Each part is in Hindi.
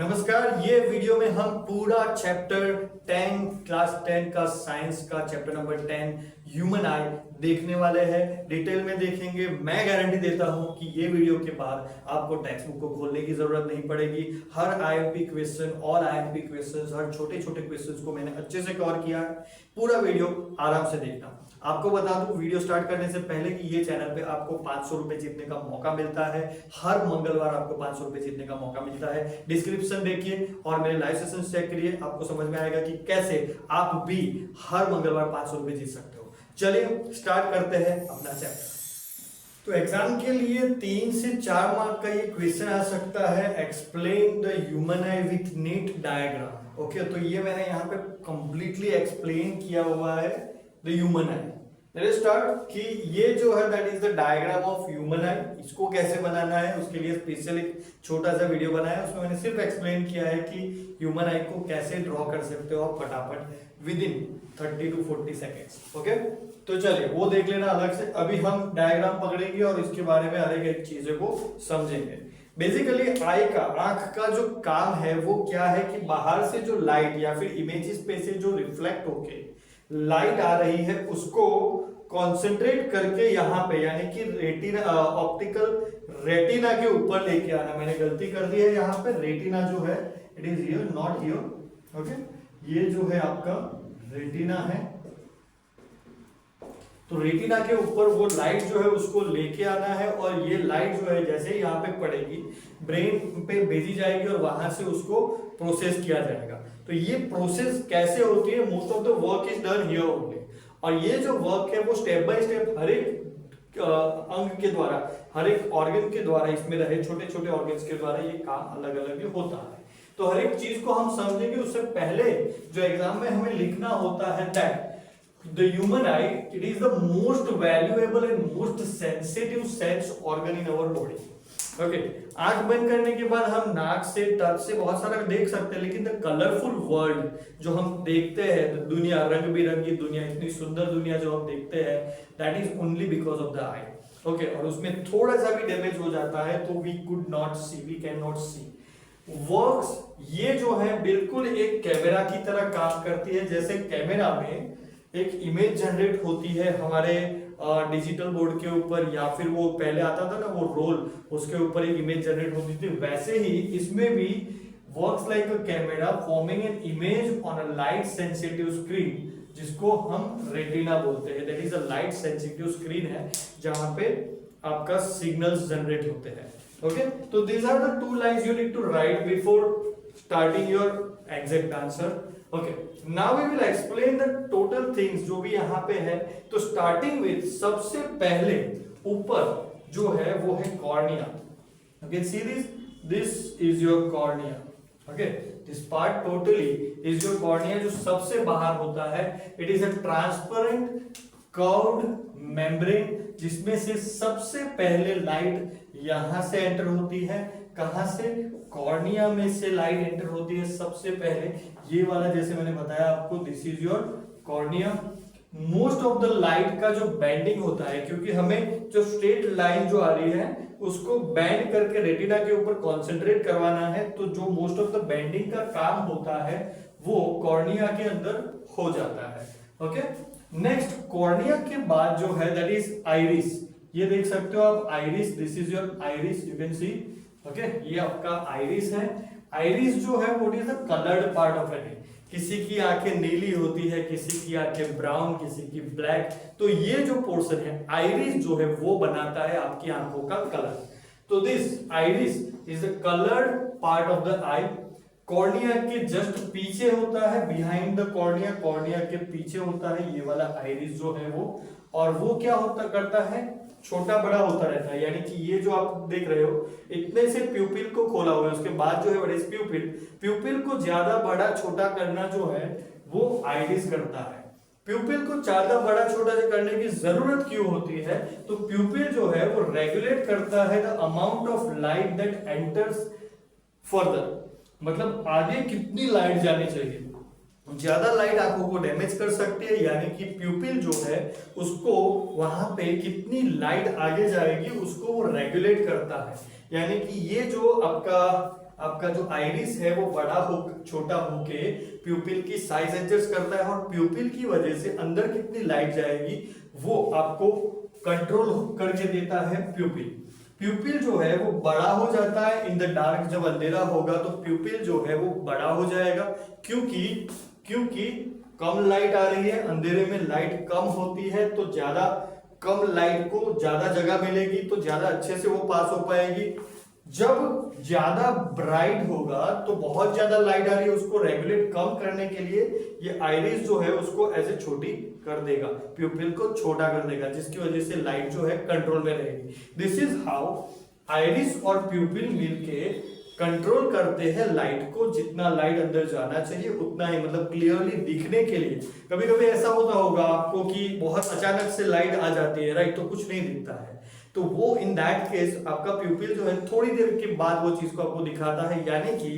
नमस्कार। ये वीडियो में हम पूरा चैप्टर 10 क्लास 10 का साइंस का चैप्टर नंबर 10 ह्यूमन आई देखने वाले हैं। डिटेल में देखेंगे। मैं गारंटी देता हूं कि ये वीडियो के बाद आपको टेक्स्ट बुक को खोलने की जरूरत नहीं पड़ेगी। हर IMP question, all IMP questions, हर छोटे छोटे क्वेश्चंस को मैंने अच्छे से कवर किया है। पूरा वीडियो आराम से देखना। आपको बता दूं वीडियो स्टार्ट करने से पहले कि ये चैनल पे आपको 500 रुपए जीतने का मौका मिलता है। हर मंगलवार आपको 500 रुपए जीतने का मौका मिलता है। डिस्क्रिप्शन देखिए और मेरे लाइव सेशन चेक करिए, आपको समझ में आएगा कि कैसे आप भी हर मंगलवार 500 रुपए जीत सकते हो। चलिए स्टार्ट करते हैं अपना चैप्टर। तो एग्जाम के लिए 3 से 4 मार्क का ये क्वेश्चन आ सकता है। Explain the human I with NEET diagram. Okay, तो ये मैंने यहाँ पे कंप्लीटली एक्सप्लेन किया हुआ है the human I. Let's start कि ये जो है that is the diagram of human आई। इसको कैसे बनाना है उसके लिए स्पेशल एक छोटा सा वीडियो बनाया है। उसमें मैंने सिर्फ एक्सप्लेन किया है कि ह्यूमन आई को कैसे ड्रॉ कर सकते हो आप फटाफट with in 30 to 40 seconds. Okay, तो चलिए वो देख लेना अलग से। अभी हम डायग्राम पकड़ेंगे और इसके बारे में हर एक चीजों को समझेंगे। बेसिकली आई का, आंख का जो काम है वो क्या है कि बाहर से जो लाइट या फिर इमेजेस पे से जो रिफ्लेक्ट होके लाइट आ रही है उसको कंसंट्रेट करके यहाँ पे यानी कि रेटिना, ऑप्टिकल रेटिना के ऊपर लेके आना। मैंने गलती कर दी है, यहाँ पे रेटिना जो है it is here not here. Okay, ये जो है आपका रेटिना है। तो रेटिना के ऊपर वो लाइट जो है उसको लेके आना है और ये लाइट जो है जैसे ही यहाँ पे पड़ेगी ब्रेन पे भेजी जाएगी और वहां से उसको प्रोसेस किया जाएगा। तो ये प्रोसेस कैसे होती है? Most of the work is done here only. और ये जो वर्क है वो स्टेप बाय स्टेप हर एक अंग के द्वारा, हर एक ऑर्गन के द्वारा, इसमें रहे छोटे छोटे ऑर्गन्स के द्वारा ये काम अलग अलग होता है। तो हर एक चीज को हम समझेंगे उससे पहले जो एग्जाम में हमें लिखना होता है that the human eye it is the most valuable and most sensitive sense organ in our body. Okay, आंख बंद करने के बाद हम नाक से, टच से बहुत सारा देख सकते हैं, लेकिन द कलरफुल वर्ल्ड जो हम देखते हैं, दुनिया, रंग बिरंगी दुनिया, इतनी सुंदर दुनिया जो हम देखते हैं that is only because of the I. Okay, और उसमें थोड़ा सा भी डैमेज हो जाता है तो we could not see, we can not see. Works ये जो है बिल्कुल एक कैमरा की तरह काम करती है। जैसे कैमरा में एक इमेज जनरेट होती है हमारे डिजिटल बोर्ड के ऊपर, या फिर वो पहले आता था ना वो रोल, उसके ऊपर एक इमेज जनरेट होती थी, वैसे ही इसमें भी works like a camera forming an image on a light sensitive screen, जिसको हम रेटिना बोलते हैं। That is a light sensitive screen है जहां पे आपका सिग्नल्स जनरेट होते हैं। ओके, तो these are the 2 lines you need to write before starting your exact answer. Okay, now we will explain the total things जो भी यहाँ पे है। तो स्टार्टिंग विथ सबसे पहले ऊपर जो है वो है cornea. Okay, see this is your cornea. Okay, this part totally is your cornea जो सबसे बाहर होता है। It is a transparent curved membrane जिसमें से सबसे पहले लाइट यहां से एंटर होती है। कहां से? कॉर्निया में से लाइट एंटर होती है सबसे पहले। ये वाला जैसे मैंने बताया आपको, this is your cornea. Most of the light का जो बेंडिंग होता है, क्योंकि हमें जो स्ट्रेट लाइन जो आ रही है उसको बेंड करके रेटिना के ऊपर कॉन्सेंट्रेट करवाना है, तो जो मोस्ट ऑफ द बेंडिंग का काम होता है वो कॉर्निया के अंदर हो जाता है। ओके, नेक्स्ट कॉर्निया के बाद जो है दैट इज आइरिस। ये देख सकते हो आप iris, this is your iris, you can see. Okay, ये आपका आइरिस है। आइरिस जो है what is the coloured part of an eye. किसी की आंखें नीली होती है, किसी की आंखें ब्राउन, किसी की ब्लैक। तो ये जो पोर्शन है आइरिस जो है वो बनाता है आपकी आंखों का कलर। तो this iris is the coloured part of the I. Cornea के जस्ट पीछे होता है, बिहाइंड द कॉर्निया, कॉर्निया के पीछे होता है ये वाला आइरिस जो है वो। और वो क्या होता करता है, छोटा बड़ा होता रहता है। यानी कि ये जो आप देख रहे हो इतने से प्यूपिल को खोला हुआ है, उसके बाद जो है बड़े प्यूपिल, प्यूपिल को ज्यादा बड़ा छोटा करना जो है वो आइरिस करता है। प्यूपिल को ज्यादा बड़ा छोटा करने की जरूरत क्यों होती है? तो प्यूपिल जो है वो रेगुलेट करता है the amount of light that enters further, मतलब आगे कितनी लाइट जानी चाहिए। ज्यादा लाइट आंखों को डैमेज कर सकती है, यानी कि प्यूपिल जो है उसको वहां पे कितनी लाइट आगे जाएगी उसको वो रेगुलेट करता है। यानी कि ये जो आपका आपका जो आइरिस है वो बड़ा हो छोटा होके प्यूपिल की साइज एडजस्ट करता है और प्यूपिल की वजह से अंदर कितनी लाइट जाएगी वो आपको कंट्रोल करके देता है प्यूपिल। प्यूपिल जो है वो बड़ा हो जाता है इन द डार्क, जब अंधेरा होगा तो प्यूपिल जो है वो बड़ा हो जाएगा, क्योंकि कम लाइट आ रही है, अंधेरे में लाइट कम होती है तो ज्यादा कम लाइट को ज्यादा जगह मिलेगी तो ज्यादा अच्छे से वो पास हो पाएगी। जब ज्यादा ब्राइट होगा तो बहुत ज्यादा लाइट आ रही है, उसको रेगुलेट कम करने के लिए ये आइरिस जो है उसको ऐसे छोटी कर देगा, प्यूपिल को छोटा कर देगा, जिसकी वजह से लाइट जो है कंट्रोल में रहेगी। दिस इज हाउ आइरिस और प्यूपिल मिलके कंट्रोल करते हैं लाइट को, जितना लाइट अंदर जाना चाहिए उतना ही, मतलब क्लियरली दिखने के लिए। कभी कभी ऐसा होता होगा आपको कि बहुत अचानक से लाइट आ जाती है, राइट, तो कुछ नहीं दिखता है, तो वो इन दैट केस आपका प्यूपिल जो है थोड़ी देर के बाद वो चीज को आपको दिखाता है, यानी कि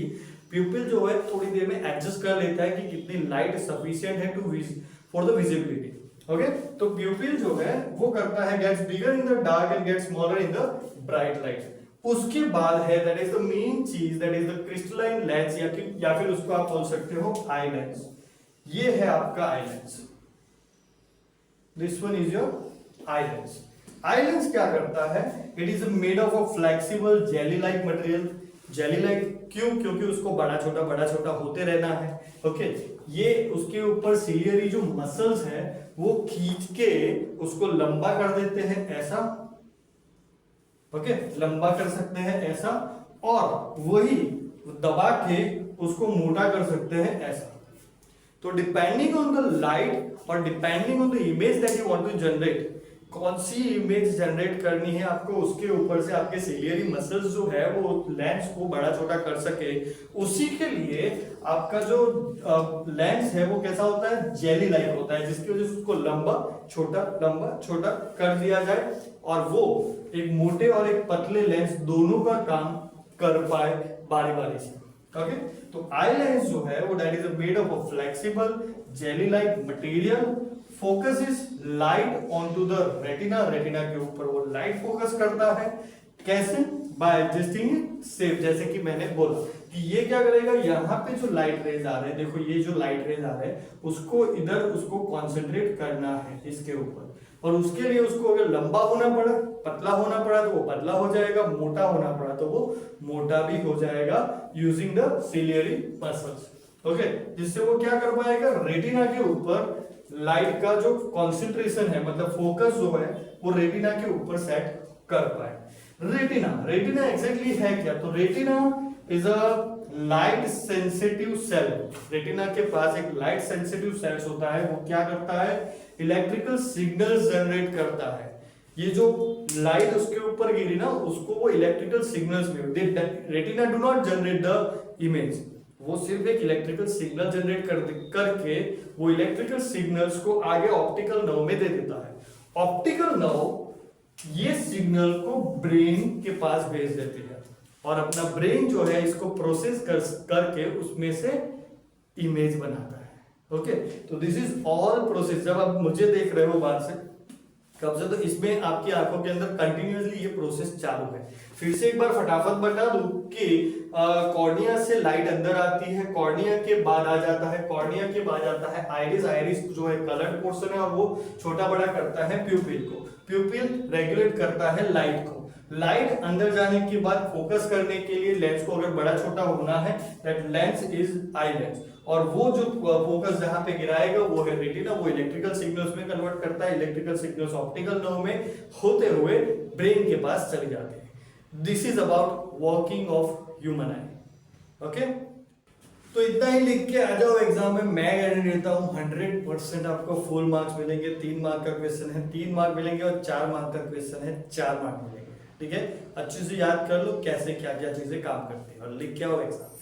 प्यूपिल जो है थोड़ी देर में एडजस्ट कर लेता है कि कितनी लाइट सफिशिएंट है to for the visibility. Okay, तो प्यूपिल जो है वो करता है gets bigger in the dark and gets smaller in the bright light. उसके बाद है दैट इज द मेन चीज, that is the crystalline lens, या फिर उसको आप बोल सकते हो आई लेंस। ये है आपका eye lens, this one is your eye lens. Eye lens क्या करता है, it is made of a flexible jelly like material. Jelly like क्यों, क्योंकि उसको बड़ा छोटा होते रहना है। ओके, ये उसके ऊपर सिलियरी जो मसल्स है वो खींच के उसको लंबा कर देते हैं ऐसा, ओके, लंबा कर सकते हैं ऐसा, और वही दबा के उसको मोटा कर सकते हैं ऐसा। तो डिपेंडिंग ऑन द लाइट और depending on the image that you want to generate, कौन सी इमेज जनरेट करनी है आपको, उसके ऊपर से आपके सिलियरी मसल्स जो है वो लेंस को बड़ा छोटा कर सके, उसी के लिए आपका जो लेंस है वो कैसा होता है, जेली लाइक होता है, जिसकी वजह से उसको लंबा छोटा कर दिया जाए और वो एक मोटे और एक पतले लेंस दोनों का काम कर पाए बारी बारी से। ओके, तो आई लेंस जो है वो that is made of a flexible jelly like material, focuses light onto the retina. Retina के ऊपर वो लाइट फोकस करता है, कैसे, बाय एडजस्टिंग शेप। जैसे कि मैंने बोला कि ये क्या करेगा, यहाँ पे जो लाइट रेज आ रहे हैं, देखो ये जो लाइट रेज आ रहे हैं उसको इधर उसको कॉन्सेंट्रेट करना है इसके ऊपर, और उसके लिए उसको अगर लंबा होना पड़ा, पतला होना पड़ा तो वो पतला हो जाएगा, मोटा होना पड़ा तो वो मोटा भी हो जाएगा using the ciliary muscles. Okay, जिससे वो क्या कर पाएगा, रेटिना के ऊपर लाइट का जो कॉन्सेंट्रेशन है, मतलब फोकस जो है वो रेटिना के ऊपर सेट कर पाए। रेटिना एग्जैक्टली है क्या, तो retina is a light sensitive cell. Retina के पास एक लाइट सेंसिटिव सेल्स होता है, वो क्या करता है, इलेक्ट्रिकल सिग्नल्स जनरेट करता है। ये जो लाइट उसके ऊपर गिरी ना उसको वो इलेक्ट्रिकल सिग्नल्स में, retina do not generate the image, वो सिर्फ एक इलेक्ट्रिकल सिग्नल जनरेट करके वो इलेक्ट्रिकल सिग्नल्स को आगे ऑप्टिकल नर्व में दे देता है। ऑप्टिकल नर्व ये सिग्नल को ब्रेन के पास भेज देती है और अपना ब्रेन जो है इसको प्रोसेस करके उसमें से इमेज बनाता है। ओके, तो दिस इज ऑल प्रोसेस। जब आप मुझे देख रहे हो बाहर से कब से, तो इसमें आपकी आंखों के अंदर कंटिन्यूअसली ये प्रोसेस चालू है। फिर से एक बार फटाफट बता दूं कि कॉर्निया से लाइट अंदर आती है, कॉर्निया के बाद आ जाता है, कॉर्निया के बाद आता है आइरिस। आइरिस जो है कलर्ड पोर्शन है और वो छोटा बड़ा करता है प्यूपिल को, प्यूपिल रेगुलेट करता है लाइट को। लाइट अंदर जाने के बाद फोकस करने के लिए लेंस को अगर बड़ा छोटा होना है, that lens is eye lens, और वो जो फोकस जहां पे गिराएगा वो है रेटिना, वो इलेक्ट्रिकल सिग्नल्स में कन्वर्ट करता है, इलेक्ट्रिकल सिग्नल्स ऑप्टिकल नर्व में होते हुए ब्रेन के पास चले जाते हैं। This is about working of human I. Okay, तो इतना ही लिख के आ जाओ एग्जाम में। मैं गारंटी देता हूँ 100% आपको फुल मार्क्स मिलेंगे। 3 मार्क का क्वेश्चन है 3 मार्क मिलेंगे और 4 मार्क का क्वेश्चन है 4 मार्क मिलेंगे। ठीक है, अच्छे से याद कर लो कैसे क्या क्या चीजें काम करती है और लिख के आओ एग्जाम में।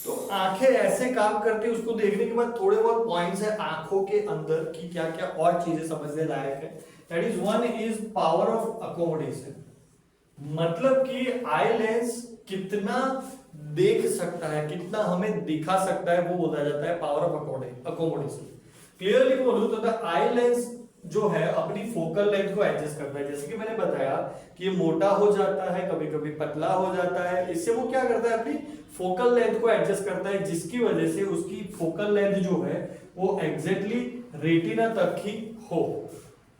तो आंखें ऐसे काम करती है, उसको देखने के बाद थोड़े बहुत पॉइंट्स है आंखों के अंदर की क्या क्या और चीजें समझने लायक है। That is one is power of accommodation, मतलब कि आई लेंस कितना देख सकता है, कितना हमें दिखा सकता है, वो बोला जाता है पावर ऑफ अकोमोडेशन। क्लियरली बोलूं तो द आई लेंस जो है अपनी फोकल लेंथ को एडजस्ट करता है। जैसे कि मैंने बताया कि ये मोटा हो जाता है, कभी कभी पतला हो जाता है, इससे वो क्या करता है अपनी फोकल लेंथ को एडजस्ट करता है, जिसकी वजह से उसकी फोकल लेंथ जो है वो एग्जैक्टली रेटिना तक ही हो।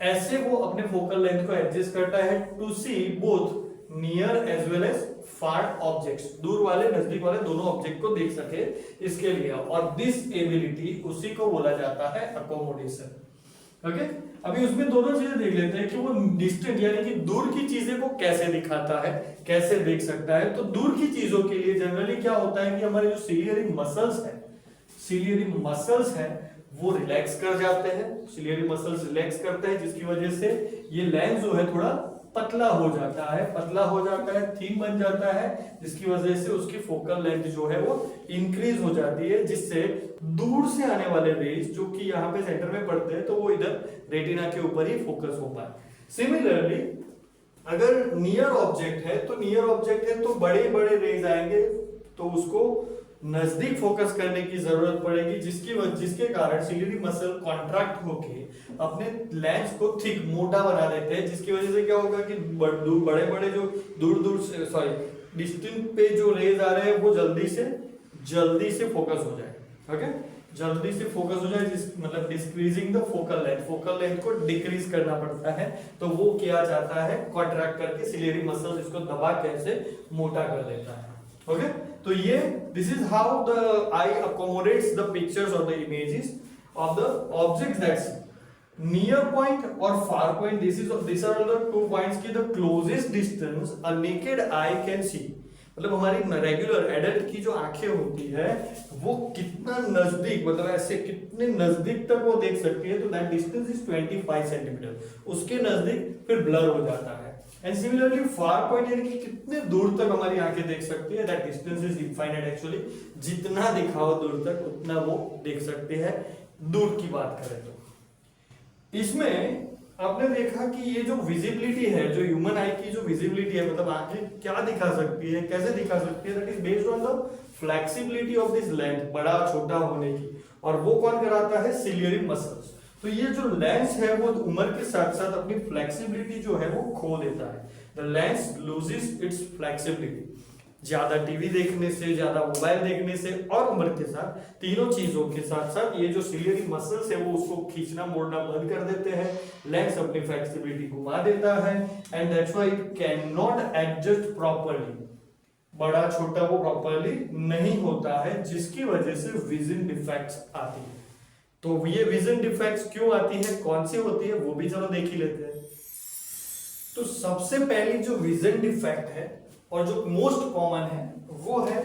ऐसे वो अपने फोकल लेंथ को एडजस्ट करता है to see both near as well as far objects, दूर वाले नजदीक वाले दोनों ऑब्जेक्ट को देख सके इसके लिए। और दिस एबिलिटी उसी को बोला जाता है अकोमोडेशन। ओके, अभी उसमें दोनों चीजें देख लेते हैं कि वो डिस्टेंट यानी कि दूर की चीजें को कैसे दिखाता है, कैसे देख सकता है। तो दूर की चीजों के लिए जनरली क्या होता है कि हमारे जो सिलियरी मसल्स है वो रिलैक्स कर जाते हैं, सिलियरी मसल्स रिलैक्स करते हैं, जिसकी वजह से ये लेंस जो है थोड़ा पतला हो जाता है, थिन बन जाता है, जिसकी वजह से उसकी फोकल लेंथ जो है वो इंक्रीज हो जाती है, जिससे दूर से आने वाले रेज जो कि यहाँ पे सेंटर में पड़ते हैं तो वो इधर रेटिना के ऊपर ही फोकस हो पाए। सिमिलरली अगर नियर ऑब्जेक्ट है तो बड़े बड़े रेज आएंगे तो उसको नजदीक फोकस करने की जरूरत पड़ेगी, जिसके कारण सिलियरी मसल कॉन्ट्रैक्ट होके अपने लेंस को थिक मोटा बना देते हैं, जिसकी वजह से क्या होगा कि बड़े बड़े जो दूर से डिस्टेंस पे जो रेज आ रहे हैं वो जल्दी से फोकस हो जाए। ओके, जल्दी से फोकस हो जाए, मतलब डिक्रीजिंग द फोकल लेंथ को डिक्रीज करना पड़ता है, तो वो किया जाता है कॉन्ट्रैक्ट करके, सिलियरी मसल इसको दबा कैसे मोटा कर देता है। ओके, तो ये this is how the I accommodates the pictures or the images of the objects that's near point or far point. These are the 2 points की the closest distance a naked eye can see। मतलब हमारी रेगुलर एडल्ट की जो आंखें होती है वो कितना नजदीक, मतलब ऐसे कितने नजदीक तक वो देख सकती है, तो दैट डिस्टेंस इज 25 सेंटीमीटर, उसके नजदीक फिर ब्लर हो जाता है। एंड सिमिलरली फार पॉइंट यानी कि कितने दूर तक हमारी आंखें देख सकती है, that distance is infinite actually, जितना दिखाओ दूर तक उतना वो देख सकते हैं, दूर की बात करें तो। इसमें आपने देखा कि ये जो विजिबिलिटी है, जो ह्यूमन आई की जो विजिबिलिटी है, मतलब आंखें क्या दिखा सकती है, कैसे दिखा सकती है, that is based on the flexibility of this length, बड़ा छोटा होने की, और वो कौन कराता है, सिलियरी मसल्स। तो ये जो लेंस है वो उम्र के साथ साथ अपनी फ्लेक्सिबिलिटी जो है वो खो देता है, the lens loses it's flexibility, ज्यादा टीवी देखने से, ज्यादा मोबाइल देखने से और उम्र के साथ, तीनों चीजों के साथ साथ ये जो सिलियरी मसल्स है वो उसको खींचना मोड़ना बंद कर देते हैं, लेंस अपनी फ्लेक्सिबिलिटी घुमा देता है, and that's why it can not adjust properly, बड़ा छोटा वो प्रॉपर्ली नहीं होता है, जिसकी वजह से विजन डिफेक्ट्स आती है। तो ये विजन डिफेक्ट्स क्यों आती है, कौन सी होती है, वो भी चलो देख ही लेते हैं। तो सबसे पहली जो विजन डिफेक्ट है और जो मोस्ट कॉमन है वो है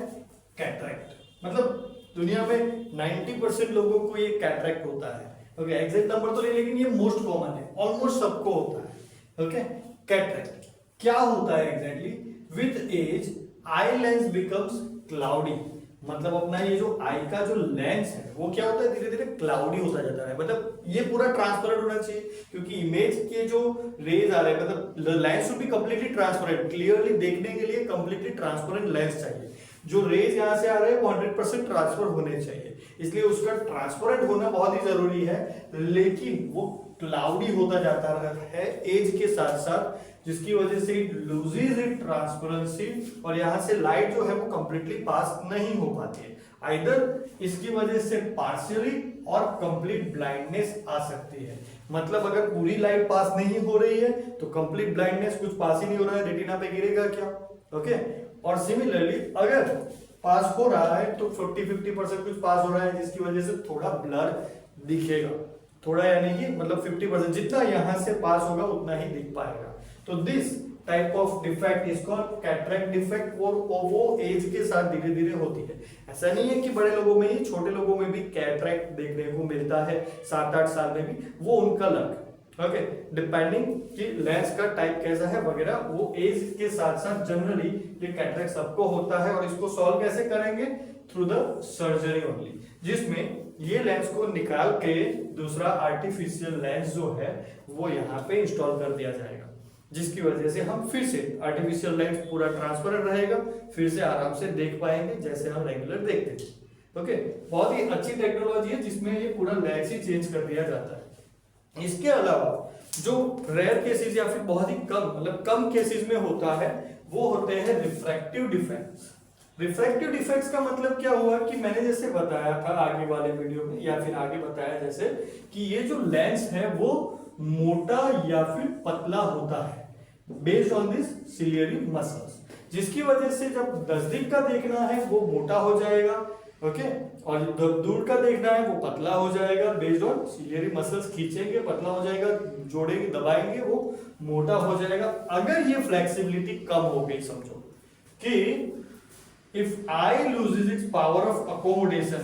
कैटरैक्ट। मतलब दुनिया में 90% लोगों को ये कैटरैक्ट होता है। ओके, एग्जैक्ट नंबर तो नहीं, लेकिन ये मोस्ट कॉमन है, ऑलमोस्ट सबको होता है। ओके, कैटरैक्ट क्या होता है exactly, with age eye lens becomes cloudy, मतलब अपना ये जो आई का जो लेंस है वो क्या होता है, धीरे धीरे क्लाउडी होता जाता है, मतलब ये पूरा ट्रांसपेरेंट होना चाहिए, क्योंकि इमेज के जो रेज आ रहे हैं, मतलब lens should be completely transparent, clearly देखने के लिए कंप्लीटली ट्रांसपेरेंट लेंस चाहिए, जो रेज यहाँ से आ रहे हैं वो 100% ट्रांसफर होने चाहिए, इसलिए उसका ट्रांसपेरेंट होना बहुत ही जरूरी है, लेकिन वो क्लाउडी होता जाता है एज के साथ साथ, जिसकी वजह से इट लूजेस इट ट्रांसपेरेंसी, और यहाँ से लाइट जो है वो कंप्लीटली पास नहीं हो पाती है, आइदर इसकी वजह से पार्शियली और कंप्लीट ब्लाइंडनेस आ सकती है। मतलब अगर पूरी लाइट पास नहीं हो रही है तो कंप्लीट ब्लाइंडनेस, कुछ पास ही नहीं हो रहा है, रेटिना पे गिरेगा क्या। ओके, और सिमिलरली अगर पास हो रहा है तो 40-50% कुछ पास हो रहा है, जिसकी वजह से थोड़ा ब्लर दिखेगा, थोड़ा यानी कि मतलब 50%, जितना यहां से पास होगा उतना ही दिख पाएगा। तो this type of defect is called cataract defect, और वो एज के साथ धीरे धीरे होती है। ऐसा नहीं है कि बड़े लोगों में ही, छोटे लोगों में भी कैटरैक्ट देखने को मिलता है 7-8 साल में भी, वो उनका लक। ओके, डिपेंडिंग कि लेंस का टाइप कैसा है वगैरह, वो एज के साथ साथ जनरली ये कैटरैक्ट सबको होता है, और इसको सॉल्व कैसे करेंगे, थ्रू द सर्जरी ओनली, जिसमें ये लेंस को निकाल के दूसरा आर्टिफिशियल लेंस जो है वो यहाँ पे इंस्टॉल कर दिया जाएगा, जिसकी वजह से हम फिर से आर्टिफिशियल लेंस पूरा ट्रांसपेरेंट रहेगा, फिर से आराम से देख पाएंगे जैसे हम रेगुलर देखते हैं। ओके, बहुत ही अच्छी टेक्नोलॉजी है जिसमें ये पूरा लेंस ही चेंज कर दिया जाता है। इसके अलावा जो रेयर केसेस या फिर बहुत ही कम मतलब कम केसेस में होता है वो होते हैं रिफ्रैक्टिव डिफेक्ट्स। रिफ्रैक्टिव डिफेक्ट्स का मतलब क्या हुआ कि मैंने जैसे बताया था आगे वाले वीडियो में या फिर आगे बताया जैसे कि ये जो लेंस है वो मोटा या फिर पतला होता है based on this ciliary muscles, जिसकी वजह से जब नजदीक का देखना है वो मोटा हो जाएगा, ओके, और जब दूर का देखना है वो पतला हो जाएगा बेस्ड ऑन सिलियरी मसल्स, खींचेंगे पतला हो जाएगा, जोड़ेंगे दबाएंगे वो मोटा हो जाएगा। अगर ये फ्लेक्सिबिलिटी कम हो गई, समझो कि if eye loses its power of accommodation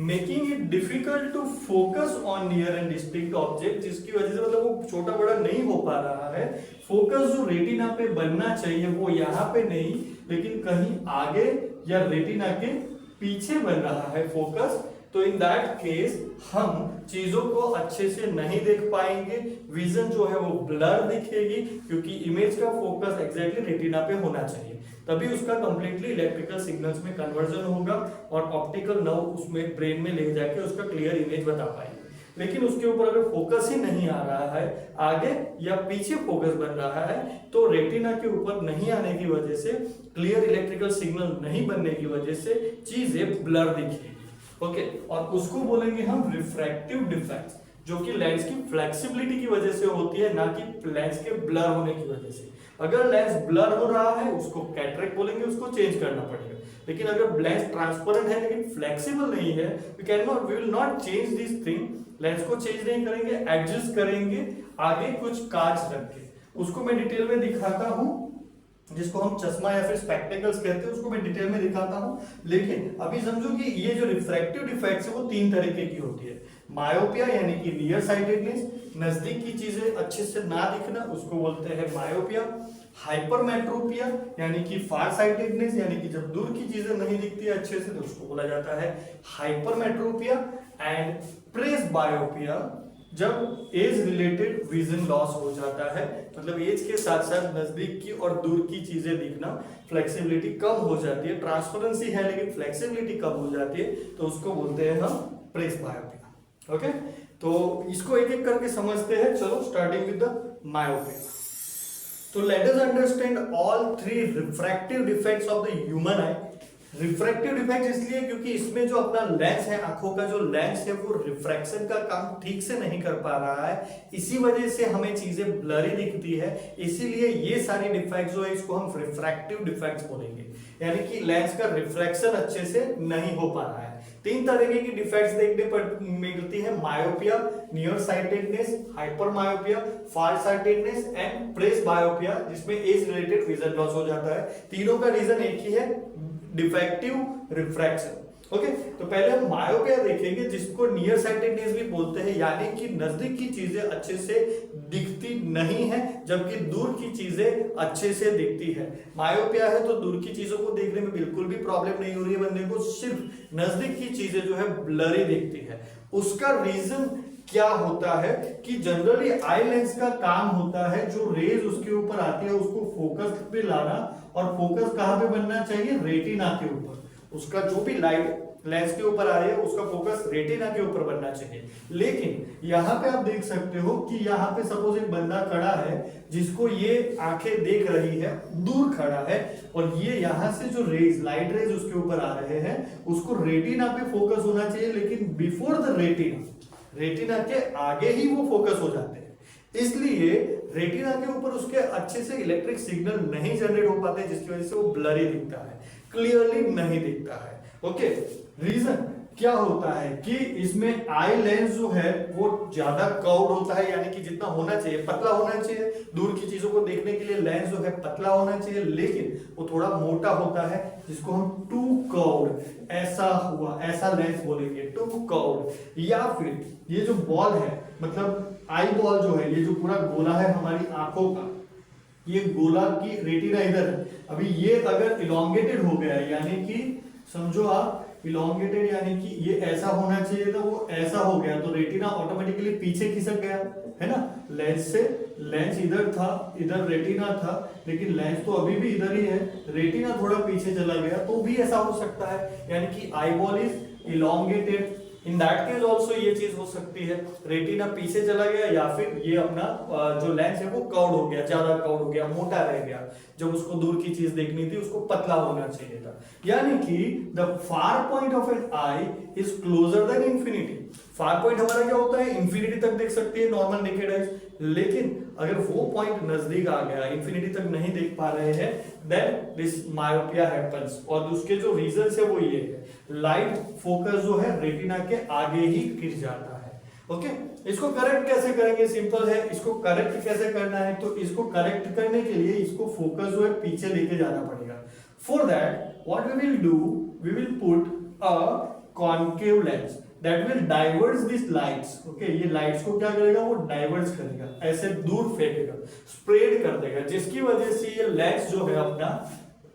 making it difficult to focus on near and distinct object, जिसकी वजह से मतलब वो छोटा बड़ा नहीं हो पा रहा है, फोकस जो रेटिना पे बनना चाहिए वो यहाँ पे नहीं लेकिन कहीं आगे या रेटिना के पीछे बन रहा है फोकस, तो इन दैट केस हम चीजों को अच्छे से नहीं देख पाएंगे, विजन जो है वो ब्लर दिखेगी क्योंकि इमेज का फोकस एग्जैक्टली रेटिना पे होना चाहिए, तभी उसका कंप्लीटली इलेक्ट्रिकल सिग्नल्स में कन्वर्जन होगा और ऑप्टिकल नर्व उसमें ब्रेन में ले जाके उसका क्लियर इमेज बता पाएंगे। लेकिन उसके ऊपर अगर फोकस ही नहीं आ रहा है, आगे या पीछे फोकस बन रहा है, तो रेटिना के ऊपर नहीं आने की वजह से, क्लियर इलेक्ट्रिकल सिग्नल नहीं बनने की वजह से चीजें ब्लर दिखेगी, ओके, और उसको बोलेंगे हम रिफ्रैक्टिव डिफेक्ट्स, जो कि लेंस की फ्लेक्सिबिलिटी की वजह से होती है, ना कि लेंस के ब्लर होने की वजह से। अगर लेंस ब्लर हो रहा है उसको कैटरेक्ट बोलेंगे, उसको चेंज करना पड़ेगा। लेकिन अगर लेंस ट्रांसपेरेंट है लेकिन फ्लेक्सिबल नहीं है, we will not change this thing, lens को चेंज नहीं करेंगे, एडजस्ट करेंगे आगे कुछ कांच रख के। उसको मैं डिटेल में दिखाता हूं, जिसको हम चश्मा या फिर स्पेक्टेकल्स कहते हैं, उसको मैं डिटेल में दिखाता हूं। लेकिन अभी समझो कि ये जो रिफ्रैक्टिव डिफेक्ट्स है वो 3 तरीके की होती है। मायोपिया यानी कि नियर साइटेडनेस, नजदीक की चीजें अच्छे से ना दिखना, उसको बोलते हैं मायोपिया। हाइपरमेट्रोपिया यानी कि फार साइटेडनेस, यानी कि जब दूर की चीजें नहीं दिखती है अच्छे से तो उसको बोला जाता है हाइपरमेट्रोपिया। एंड प्रेसबायोपिया, जब एज रिलेटेड विजन लॉस हो जाता है, मतलब एज के साथ साथ नजदीक की और दूर की चीजें दिखना, फ्लेक्सिबिलिटी कम हो जाती है, ट्रांसपेरेंसी है लेकिन फ्लेक्सिबिलिटी कम हो जाती है, तो उसको बोलते हैं हम प्रेसबायोपिया, ओके। तो इसको एक एक करके समझते हैं, चलो स्टार्टिंग विद द मायोपिया। तो let us understand all 3 refractive defects of the human I. Refractive defect इसलिए क्योंकि इसमें जो अपना लेंस है, आंखों का जो लेंस है वो रिफ्रैक्शन का काम ठीक से नहीं कर पा रहा है, इसी वजह से हमें चीजें ब्लरी दिखती है। इसीलिए ये सारी डिफेक्ट्स जो है इसको हम रिफ्रैक्टिव डिफेक्ट्स बोलेंगे, यानी कि लेंस का रिफ्रैक्शन अच्छे से नहीं हो पा रहा है। 3 तरीके की डिफेक्ट्स देखने पर मिलती है, myopia, near sightedness, hypermyopia, far sightedness and presbyopia, जिसमें एज रिलेटेड विजन लॉस हो जाता है। तीनों का रीजन एक ही है, डिफेक्टिव रिफ्रैक्शन, ओके। तो पहले हम मायोपिया देखेंगे, जिसको नियर साइटेडनेस भी बोलते हैं, यानी कि नजदीक की चीजें अच्छे से दिखती नहीं है जबकि दूर की चीजें अच्छे से दिखती है। मायोपिया है तो दूर की चीजों को देखने में बिल्कुल भी प्रॉब्लम नहीं हो रही है बंदे को, सिर्फ नजदीक की चीजें जो है ब्लरी दिखती है। उसका रीजन क्या होता है कि जनरली आई लेंस का काम होता है जो रेज उसके ऊपर आती है उसको फोकस पे लाना, और फोकस कहां पे बनना चाहिए, रेटिना के ऊपर। उसका जो भी लाइट लेंस के ऊपर आ रही है उसका फोकस रेटिना के ऊपर बनना चाहिए। लेकिन यहाँ पे आप देख सकते हो कि यहाँ पे सपोज एक बंदा खड़ा है जिसको ये आंखें देख रही है, दूर खड़ा है, और ये यहाँ से जो रेज लाइट रेज उसके ऊपर आ रहे हैं उसको रेटिना पे फोकस होना चाहिए, लेकिन बिफोर द रेटिना के आगे ही वो फोकस हो जाते हैं। इसलिए रेटिना के ऊपर उसके अच्छे से इलेक्ट्रिक सिग्नल नहीं जनरेट हो पाते, जिसकी वजह से वो ब्लरी दिखता है, क्लियरली नहीं दिखता है, ओके। रीजन क्या होता है कि इसमें आई लेंस जो है वो ज्यादा कर्व्ड होता है, यानी कि जितना होना चाहिए पतला होना चाहिए, दूर की चीजों को देखने के लिए लेंस जो है पतला होना चाहिए, लेकिन वो थोड़ा मोटा होता है, जिसको हम टू कर्व्ड, ऐसा हुआ, ऐसा लेंस बोलेंगे, टू कर्व्ड। या फिर ये जो बॉल है, मतलब आई बॉल जो है, ये जो पूरा गोला है हमारी आंखों का, ये गोला की रेटिना इधर है, अभी ये अगर इलोंगेटेड हो गया है, यानी कि समझो आप इलोंगेटेड, यानी कि ये ऐसा होना चाहिए था वो ऐसा हो गया, तो रेटिना ऑटोमेटिकली पीछे खिसक गया, है ना। लेंस से, लेंस इधर था, इधर रेटिना था, लेकिन लेंस तो अभी भी इधर ही है, रेटिना थोड़ा पीछे चला गया, तो भी ऐसा हो सकता है, यानी कि eye ball is elongated, in that case also ये चीज हो सकती है, रेटिना पीछे चला गया या फिर ये अपना जो लेंस है वो कर्व्ड हो गया, ज्यादा कर्व्ड हो गया, मोटा रह गया, जब उसको दूर की चीज देखनी थी उसको पतला होना चाहिए था। यानी कि the far point of an eye is closer than infinity. Far point हमारा क्या होता है, इंफिनिटी तक देख सकती है नॉर्मल नेकेड आइज, लेकिन अगर वो पॉइंट नजदीक आ गया, इंफिनिटी तक नहीं देख पा रहे हैं, देन दिस मायोपिया हैपेंस। और उसके जो रीजंस है वो ये है, लाइट फोकस जो है रेटिना के आगे ही गिर जाता है। ओके, इसको करेक्ट कैसे करेंगे, सिंपल है। इसको करेक्ट कैसे करना है, तो इसको करेक्ट करने के लिए इसको फोकस जो है पीछे लेके जाना पड़ेगा। For that what we will do, we will put a concave lens that will diverge these lights। okay, ये लाइट्स को क्या करेगा, वो डाइवर्ज करेगा, ऐसे दूर फेंकेगा, स्प्रेड कर देगा, जिसकी वजह से ये लेंस जो है अपना,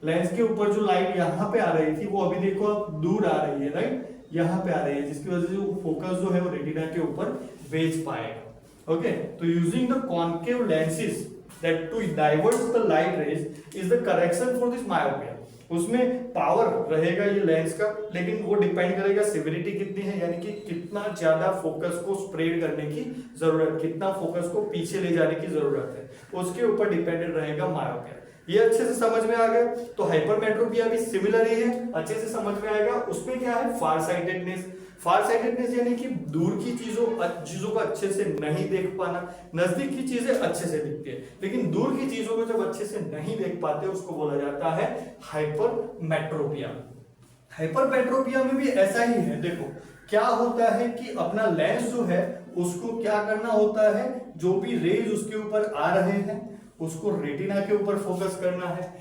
लेंस के ऊपर जो लाइट यहाँ पे आ रही थी वो अभी देखो अब दूर आ रही है, राइट, यहाँ पे आ रही है, जिसकी वजह से वो फोकस जो है वो रेटिना के ऊपर भेज पाएगा। ओके, तो using the concave lenses that to divert the light rays is the correction for this myopia। उसमें पावर रहेगा ये लेंस का, लेकिन वो डिपेंड करेगा सिविरिटी कितनी है, यानी कि कितना ज्यादा फोकस को स्प्रेड करने की जरूरत, कितना फोकस को पीछे ले जाने की जरूरत है, उसके ऊपर डिपेंडेंट रहेगा मायोपिया। ये अच्छे से समझ में आ गया। तो हाइपरमेट्रोपिया भी सिमिलर ही है, अच्छे से समझ में आएगा। उसमें क्या है, फार साइटेडनेस। फार साइटेडनेस यानी कि दूर की चीजों को अच्छे से नहीं देख पाना, नजदीक की चीजें अच्छे से दिखती है लेकिन दूर की चीजों को जब अच्छे से नहीं देख पाते, उसको बोला जाता है हाइपरमेट्रोपिया। हाइपरमेट्रोपिया में भी ऐसा ही है। देखो क्या होता है कि अपना लेंस जो है उसको क्या करना होता है, जो भी रेज उसके ऊपर आ रहे हैं उसको रेटिना के ऊपर फोकस करना है।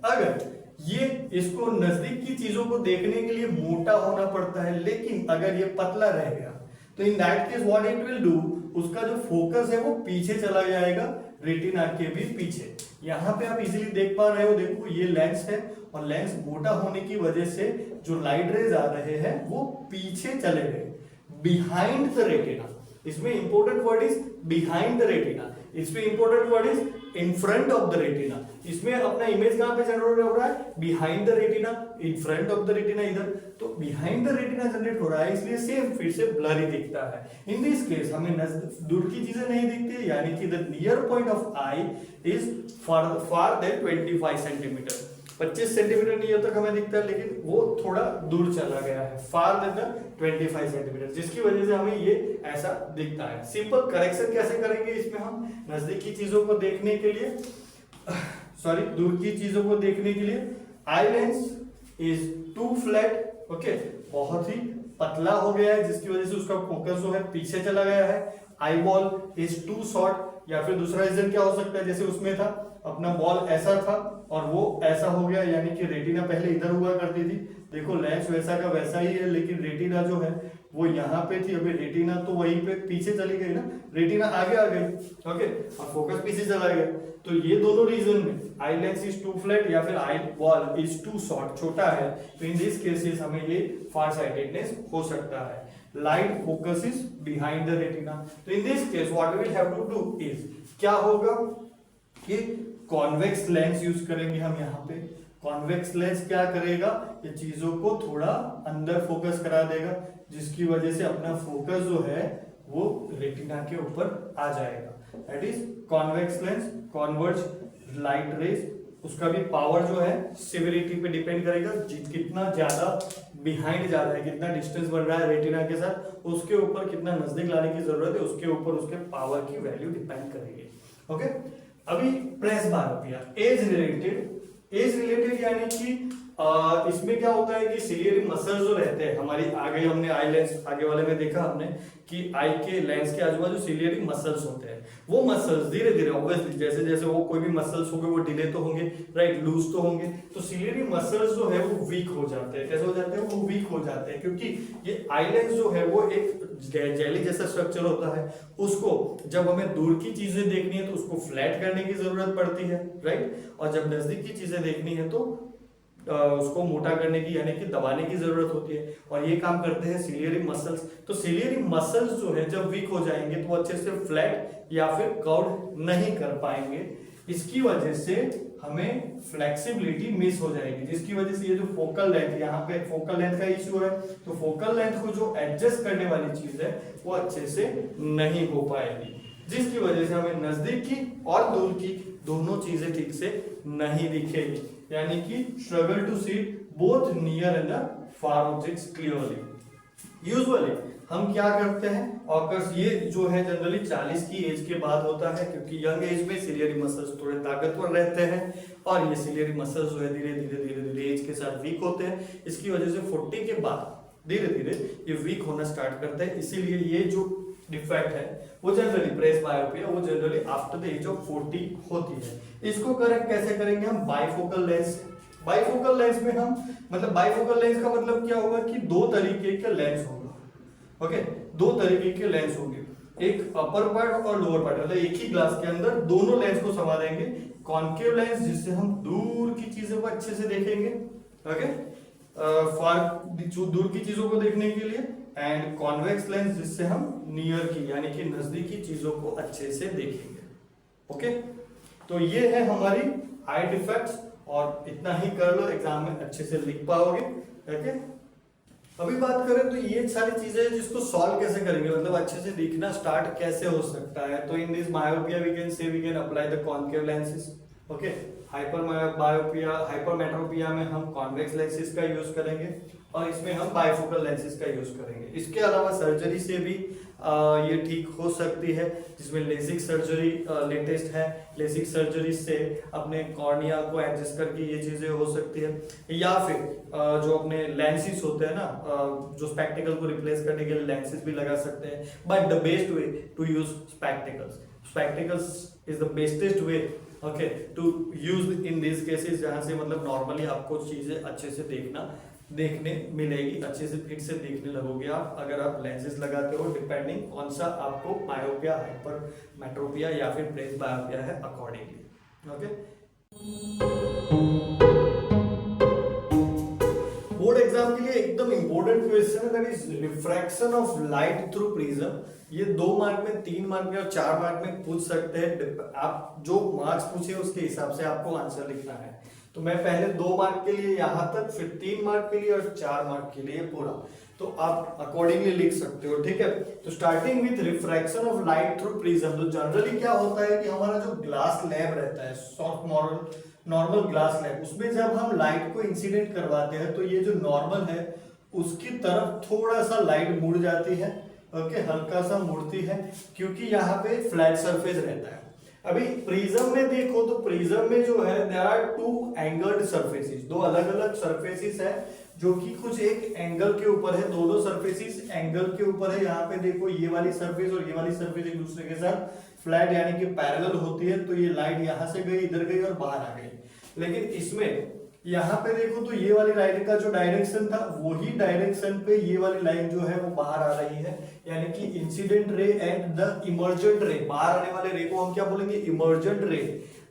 अगर ये इसको नजदीक की चीजों को देखने के लिए मोटा होना पड़ता है, लेकिन अगर ये पतला रह गया तो in that case what it will do, उसका जो फोकस है वो पीछे चला जाएगा, रेटिना के भी पीछे। यहाँ पे आप इजीली देख पा रहे हो, देखो ये लेंस है और लेंस मोटा होने की वजह से जो लाइट रेज आ रहे हैं वो पीछे चले गए, बिहाइंड द रेटिना। इसमें important word is behind the retina, इसमें important word is in front of the retina. इसमें अपना इमेज कहां पे जनरेट हो रहा है, behind the retina, in front of the retina इधर, तो बिहाइंड द रेटिना जनरेट हो रहा है, इसलिए सेम फिर से ब्लरी दिखता है। इन दिस केस हमें दूर की चीजें नहीं दिखती, यानी कि the near point of eye is far than 25 centimetre, 25 centimetre near तक हमें दिखता है, लेकिन वो थोड़ा दूर चला गया है, फार देन 25 सेंटीमीटर, जिसकी वजह से हमें ये ऐसा दिखता है। सिंपल करेक्शन कैसे करेंगे इसमें, हम नजदीक की चीजों को देखने के लिए, सॉरी दूर की चीजों को देखने के लिए, eye lens is too flat, okay, बहुत ही पतला हो गया है, जिसकी वजह से उसका फोकस जो है पीछे चला गया है। Eyeball is too short, या फिर दूसरा रीजन क्या हो सकता है, जैसे उसमें था अपना बॉल ऐसा था और वो ऐसा हो गया, यानी कि रेटिना पहले इधर हुआ करती थी, देखो लेंस वैसा का वैसा ही है, लेकिन रेटिना जो है वो यहाँ पे थी, अभी रेटिना तो वहीं पे पीछे चली गई ना, रेटिना आगे आ गई, ओके, और फोकस पीछे चला गया। तो ये दोनों रीजन में eye lens is too flat या फिर eyeball is too short, छोटा है, तो इन दिस केसेस हमें ये फार साइटेडनेस हो सकता है। Light focus is behind the retina, तो in this case what we will have to do is, क्या होगा कि कॉन्वेक्स लेंस यूज करेंगे हम यहाँ पे। कॉन्वेक्स लेंस क्या करेगा, ये चीजों को थोड़ा अंदर फोकस करा देगा, जिसकी वजह से अपना फोकस जो है वो रेटिना के ऊपर आ जाएगा। That is convex lens converge light rays. उसका भी पावर जो है सिविरिटी पे डिपेंड करेगा, कितना ज्यादा बिहाइंड जा रहा है, कितना डिस्टेंस बन रहा है रेटिना के साथ, उसके ऊपर कितना नजदीक लाने की जरूरत है, उसके ऊपर उसके पावर की वैल्यू डिपेंड करेगी। ओके, अभी प्रेस बायोपिया, एज रिलेटेड यानी कि इसमें क्या होता है कि सिलियरी मसल्स जो रहते हैं हमारी, आगे हमने आई लेंस आगे वाले में देखा हमने कि आई के लेंस के आजू बाजू सिलियरी मसल्स होते हैं, वो मसल्स धीरे धीरे ऑब्वियसली जैसे जैसे वो कोई भी मसल्स होंगे वो डिले तो होंगे, राइट, लूज तो होंगे, तो सिलियरी मसल्स जो है वो वीक हो जाते हैं। कैसे हो जाते हैं, वो वीक हो जाते हैं क्योंकि ये आई लेंस जो है वो एक जेली जैसा स्ट्रक्चर होता है, उसको जब हमें दूर की चीजें देखनी है तो उसको फ्लैट करने की जरूरत पड़ती है, राइट, और जब नजदीक की चीजें देखनी है तो उसको मोटा करने की यानी कि दबाने की जरूरत होती है, और ये काम करते हैं सिलियरी मसल्स। तो सिलियरी मसल्स जो है जब वीक हो जाएंगे तो वो अच्छे से फ्लैट या फिर कर्व नहीं कर पाएंगे, इसकी वजह से हमें फ्लेक्सिबिलिटी मिस हो जाएगी, जिसकी वजह से ये जो फोकल लेंथ, यहाँ पे फोकल लेंथ का इश्यू है, तो फोकल लेंथ को जो एडजस्ट करने वाली चीज है वो अच्छे से नहीं हो पाएगी, जिसकी वजह से हमें नजदीक की और दूर की दोनों चीजें ठीक से नहीं दिखेगी, यानी कि struggle to see both near and far objects clearly. Usually हम क्या करते हैं, ऑकर्स ये जो है जनरली 40 की एज के बाद होता है, क्योंकि यंग एज में सिलियरी मसल्स थोड़े ताकतवर रहते हैं और ये सिलियरी मसल्स जो है धीरे धीरे एज के साथ वीक होते हैं। इसकी वजह से 40 के बाद धीरे धीरे ये वीक होना स्टार्ट करते हैं। इसीलिए ये जो डिफेक्ट है वो जनरली प्रेस बायोपिया वो generally after the age of 40 होती है। इसको करेक्ट कैसे करेंगे हम, बाइफोकल लेंस। बाइफोकल लेंस में हम मतलब बाइफोकल लेंस का मतलब क्या होगा कि दो तरीके के लेंस होगा। ओके, दो तरीके के लेंस होंगे, एक अपर पार्ट और लोअर पार्ट, मतलब एक ही ग्लास के अंदर दोनों लेंस को समा देंगे। कॉन्केव लेंस जिससे हम दूर की चीजों को अच्छे से देखेंगे, ओके, दूर की चीजों को देखने के लिए, एंड कॉन्वेक्स लेंस जिससे हम नियर की यानी कि नजदीकी चीजों को अच्छे से देखेंगे। ओके, तो ये है हमारी आई डिफेक्ट्स, और इतना ही कर लो, एग्जाम में अच्छे से लिख पाओगे। ओके, अभी बात करें तो ये सारी चीजें जिसको सॉल्व कैसे करेंगे, मतलब अच्छे से दिखना स्टार्ट कैसे हो सकता है। तो in this myopia we can apply the concave lenses. Okay, hyperopia, hypermetropia में हम कॉन्वेक्स लेंसेज का यूज करेंगे और इसमें हम बाइफोकल लेंसेज का यूज करेंगे। इसके अलावा सर्जरी से भी ये ठीक हो सकती है, जिसमें लेसिक सर्जरी लेटेस्ट है। लेसिक सर्जरी से अपने कॉर्निया को एडजस्ट करके ये चीजें हो सकती है, या फिर जो अपने लेंसेज होते हैं ना, जो स्पेक्टिकल को रिप्लेस करने के लिए लेंसेज भी लगा सकते हैं। But the best way to use spectacles is the bestest way okay to use in this cases, जहां से मतलब नॉर्मली आपको चीजें अच्छे से देखने मिलेगी, अच्छे से फिट से देखने लगोगे आप अगर आप लेंसेज लगाते हो, डिपेंडिंग कौन सा आपको मायोपिया, हाइपरमेट्रोपिया या फिर प्रेस बायोपिया है अकॉर्डिंगली। ओके, बोर्ड एग्जाम के लिए एकदम इंपॉर्टेंट क्वेश्चन है, that is refraction of light through prism. ये 2 मार्क में, 3 मार्क में और 4 मार्क में पूछ सकते हैं। आप जो मार्क्स पूछे उसके हिसाब से आपको आंसर लिखना है। तो मैं पहले 2 मार्क के लिए यहां तक, फिर 3 मार्क के लिए और 4 मार्क के लिए पूरा, तो आप अकॉर्डिंगली लिख सकते हो। ठीक है, तो starting with refraction of light through prism. तो जनरली क्या होता है कि हमारा जो ग्लास लैब रहता है, सॉफ्ट नॉर्मल ग्लास लैब, उसमें जब हम लाइट को इंसिडेंट करवाते हैं तो ये जो नॉर्मल है उसकी तरफ थोड़ा सा लाइट मुड़ जाती है। ओके, हल्का सा मुड़ती है, क्योंकि यहाँ पे फ्लैट सरफेस रहता है। अभी प्रिज्म में देखो तो प्रिज्म में जो है देयर आर 2 एंगल्ड सरफेसेस, 2 अलग अलग सरफेसेस है जो कि कुछ एक एंगल के ऊपर है। दोनों सरफेसेस एंगल के ऊपर है। यहाँ पे देखो ये वाली सरफेस और ये वाली सरफेस एक दूसरे के साथ फ्लैट यानी कि पैरेलल होती है, तो ये लाइट यहाँ से गई, इधर गई और बाहर आ गई। लेकिन इसमें यहाँ पे देखो तो ये वाली लाइट का जो डायरेक्शन था वही डायरेक्शन पे ये वाली लाइन जो है वो बाहर आ रही है, यानी कि incident ray and the emergent रे, बाहर आने वाले रे को हम क्या बोलेंगे, emergent ray,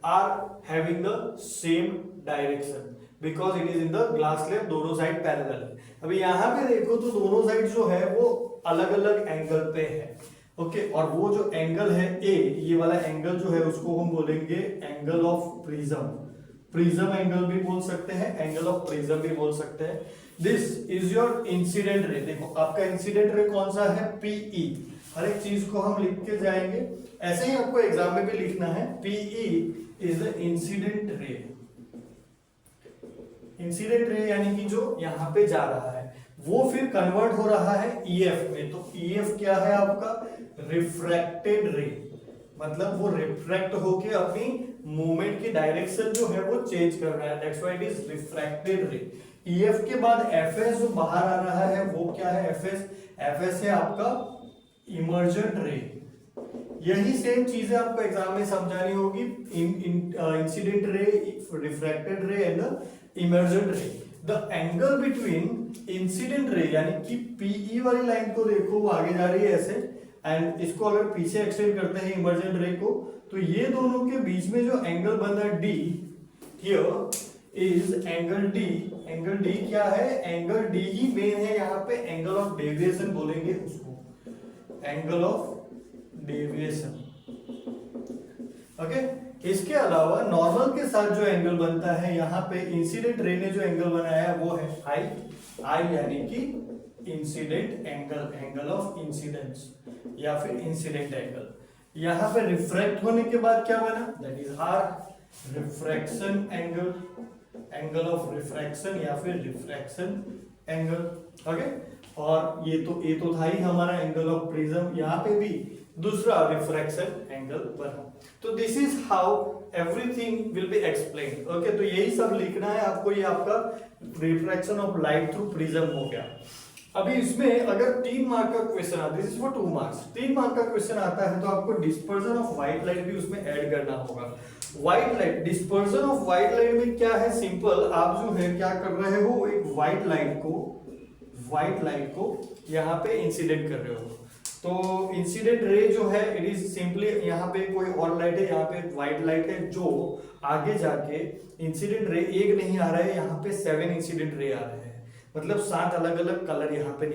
are having the same direction because it is in the glass slab, दोनों साइड पैरेलल है। अभी यहाँ पे देखो तो दोनों साइड जो है वो अलग अलग एंगल पे है। ओके, और वो जो एंगल है ए, ये वाला एंगल जो है उसको हम बोलेंगे angle of prism. Prism angle भी बोल सकते हैं, एंगल ऑफ प्रिज्म भी बोल सकते हैं। This is your incident ray. देखो आपका इंसिडेंट रे कौन सा है, पीई। हर एक चीज को हम लिख के जाएंगे, ऐसे ही आपको एग्जाम में भी लिखना है। PE is the incident ray. Incident ray यानी कि जो यहाँ पे जा रहा है वो फिर कन्वर्ट हो रहा है ईएफ में। तो ईएफ क्या है आपका, रिफ्रैक्टेड रे, मतलब वो रिफ्रैक्ट होके अपनी मूवमेंट की डायरेक्शन जो है वो चेंज कर रहा है, that's why it is refracted रे। ईएफ के बाद एफएस जो बाहर आ रहा है वो क्या है, एफएस है आपका इमर्जेंट रे। यही सेम चीजें आपको एग्जाम में समझानी होगी, इंसिडेंट रे, रिफ्रैक्टेड रे एंड इमर्जेंट रे। The angle between incident ray यानी कि पीई वाली लाइन को देखो वो आगे जा रही है ऐसे, एंड इसको अगर पीछे एक्सटेंड करते हैं इमर्जेंट रे को, तो ये दोनों के बीच में जो एंगल बन रहा है D, here is angle D. Angle D क्या है, एंगल डी ही मेन है यहाँ पे, एंगल ऑफ डेविएशन बोलेंगे उसको, एंगल ऑफ डेविएशन। ओके, इसके अलावा नॉर्मल के साथ जो एंगल बनता है, यहाँ पे इंसिडेंट रे ने जो एंगल बनाया है वो है आई यानी कि incident angle, angle of incidence या फिर इंसिडेंट एंगल। यहाँ पे रिफ्रैक्ट होने के बाद क्या बना, that is r refraction angle, angle of refraction या फिर रिफ्रैक्शन एंगल। ओके, और ये तो था ही हमारा एंगल ऑफ प्रिज्म, यहाँ पे भी दूसरा रिफ्रैक्शन एंगल बना। तो this is how everything will be explain. Okay, तो यही सब लिखना है आपको, ये आपका refraction of light through prism हो गया। अभी इसमें अगर 3 मार्क का क्वेश्चन आता है, this is for 2 marks, 3 mark का क्वेश्चन आता है तो आपको डिस्पर्जन ऑफ व्हाइट लाइट भी उसमें ऐड करना होगा। White light, dispersion of white light में क्या है, सिंपल, आप जो है क्या कर रहे हो, एक व्हाइट लाइट को यहाँ पे इंसिडेंट कर रहे हो। तो इंसिडेंट रे जो है इट इज सिंपली, यहाँ पे कोई और लाइट है, यहाँ पे व्हाइट लाइट है, जो आगे जाके इंसिडेंट रे एक नहीं आ रहा है, यहाँ पे 7 इंसिडेंट रे आ रहे हैं, मतलब 7 अलग अलग कलर यहाँ पे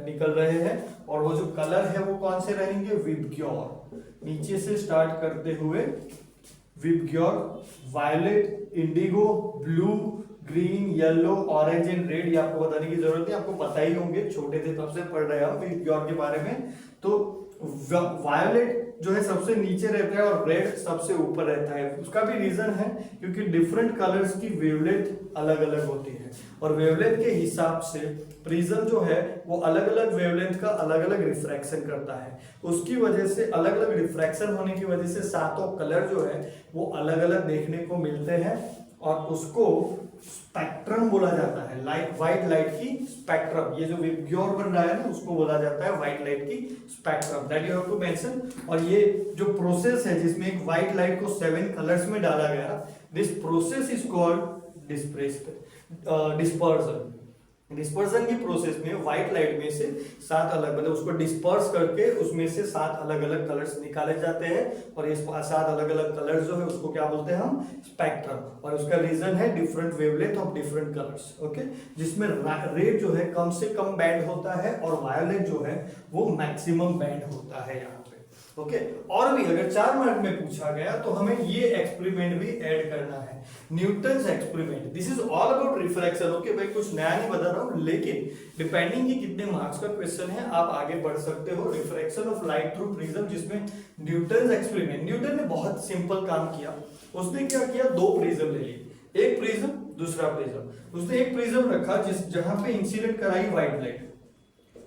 निकल रहे हैं। और वो जो कलर है वो कौन से रहेंगे, विबग्योर, नीचे से स्टार्ट करते हुए VIBGYOR, violet, indigo, blue, green, yellow, orange and red. ये आपको बताने की जरूरत है, आपको पता ही होंगे, छोटे थे तब से पढ़ रहे हैं हम विबग्योर के बारे में। तो वायलेट जो है सबसे नीचे रहता है और रेड सबसे ऊपर रहता है। उसका भी रीजन है क्योंकि डिफरेंट कलर्स की वेवलेंथ अलग अलग होती है और वेवलेंथ के हिसाब से प्रिज्म जो है वो अलग अलग वेवलेंथ का अलग अलग रिफ्रैक्शन करता है। उसकी वजह से अलग अलग रिफ्रैक्शन होने की वजह से सातों कलर जो है वो अलग अलग देखने को मिलते हैं और उसको स्पेक्ट्रम बोला जाता है। लाइट, व्हाइट लाइट की स्पेक्ट्रम, ये जो विबग्योर बन रहा है ना उसको बोला जाता है व्हाइट लाइट की spectrum, that you have to mention. और ये जो प्रोसेस है जिसमें एक व्हाइट लाइट को 7 कलर्स में डाला गया, this process is called dispersion. Dispersion की प्रोसेस में व्हाइट लाइट में से 7 अलग, मतलब उसको डिस्पर्स करके उसमें से 7 अलग अलग कलर्स निकाले जाते हैं और ये 7 अलग अलग कलर्स जो है उसको क्या बोलते हैं हम, स्पेक्ट्रम। और उसका रीजन है different wavelength of different colours. Okay, जिसमें रेड जो है कम से कम बैंड होता है और वायलेट जो है वो मैक्सिमम बैंड होता है यहाँ पे। ओके, और भी अगर 4 मार्क में पूछा गया तो हमें ये एक्सपेरिमेंट भी ऐड करना है, Newton's experiment. This is all about refraction. Okay भाई, कुछ नया नहीं बता रहा हूं, लेकिन डिपेंडिंग कि कितने मार्क्स का क्वेश्चन है आप आगे बढ़ सकते हो। Refraction of light through prism, जिसमें न्यूटन्स एक्सपेरिमेंट, न्यूटन ने बहुत सिंपल काम किया। उसने क्या किया, 2 प्रिज्म ले लिए, एक प्रिज्म दूसरा प्रिज्म। उसने एक प्रिज्म रखा जहां पे इंसिडेंट कराई व्हाइट लाइट,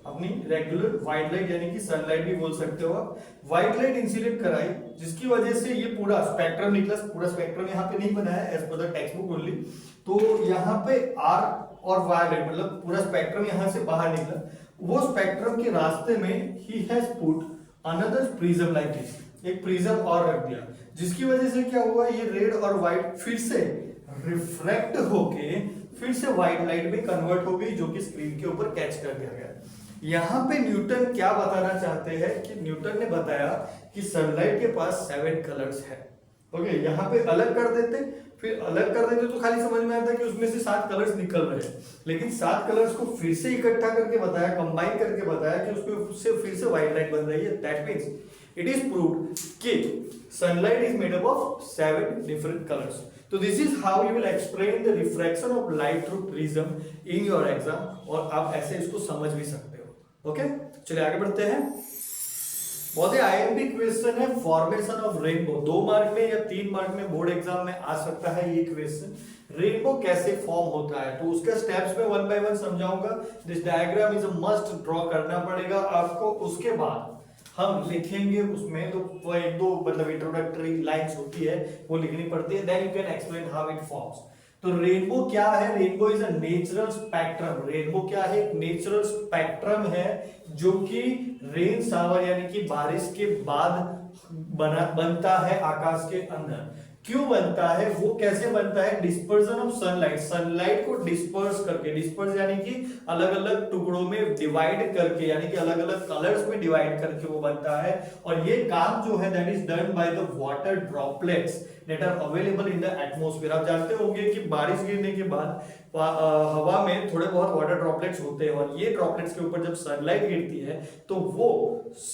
अपनी रेगुलर व्हाइट लाइट यानी कि सनलाइट भी बोल सकते हो आप। व्हाइट लाइट इंसिडेंट कराई जिसकी वजह से ये पूरा स्पेक्ट्रम निकला। पूरा स्पेक्ट्रम यहाँ पे नहीं बनाया as per the text book only, तो यहाँ पे आर और वायलेट मतलब पूरा स्पेक्ट्रम यहाँ से बाहर निकला। वो स्पेक्ट्रम के रास्ते में he has put another prism like this, एक प्रिज्म और रख दिया, जिसकी वजह से क्या हुआ, ये रेड और व्हाइट फिर से रिफ्रैक्ट होके फिर से व्हाइट लाइट में कन्वर्ट हो गई, जो कि स्क्रीन के ऊपर कैच कर दिया गया। यहाँ पे न्यूटन क्या बताना चाहते हैं कि न्यूटन ने बताया कि सनलाइट के पास 7 कलर्स है। ओके, यहाँ पे अलग कर देते, फिर अलग कर देते तो खाली समझ में आता कि उसमें से 7 कलर्स निकल रहे हैं, लेकिन 7 कलर्स को फिर से इकट्ठा करके बताया, कंबाइन करके बताया कि उसमें फिर से व्हाइट लाइट बन रही है। That means it is proved कि sunlight is made up of 7 different colours. तो this is how you will explain the refraction of light through prism in your exam, और आप ऐसे इसको समझ भी सकते हो। ओके, चलिए आगे बढ़ते हैं। बहुत ही आईएमपी क्वेश्चन है, फॉर्मेशन ऑफ रेनबो। 2 मार्क में या 3 मार्क में बोर्ड एग्जाम में आ सकता है ये क्वेश्चन, रेनबो कैसे फॉर्म होता है। तो उसके स्टेप्स में 1 बाय 1 समझाऊंगा। This diagram is a must, draw करना पड़ेगा आपको। उसके बाद हम लिखेंगे उसमें तो 1-2 मतलब इंट्रोडक्टरी लाइंस होती है वो लिखनी पड़ती है, then you can explain how it forms. तो रेनबो क्या है, rainbow is a natural spectrum. Rainbow क्या है, एक नेचुरल स्पेक्ट्रम है जो कि रेन शावर यानी कि बारिश के बाद बनता है आकाश के अंदर। क्यों बनता है, वो कैसे बनता है, डिस्पर्जन ऑफ सनलाइट, सनलाइट को डिस्पर्स करके, डिस्पर्स यानी कि अलग अलग टुकड़ों में डिवाइड करके, यानी कि अलग अलग कलर्स में डिवाइड करके वो बनता है। और ये काम जो है that is done by the water droplets. That are available in the atmosphere. आप जानते होंगे कि बारिश गिरने के बाद हवा में थोड़े बहुत वाटर ड्रॉपलेट्स होते हैं और ये ड्रॉपलेट्स के ऊपर जब सनलाइट गिरती है तो वो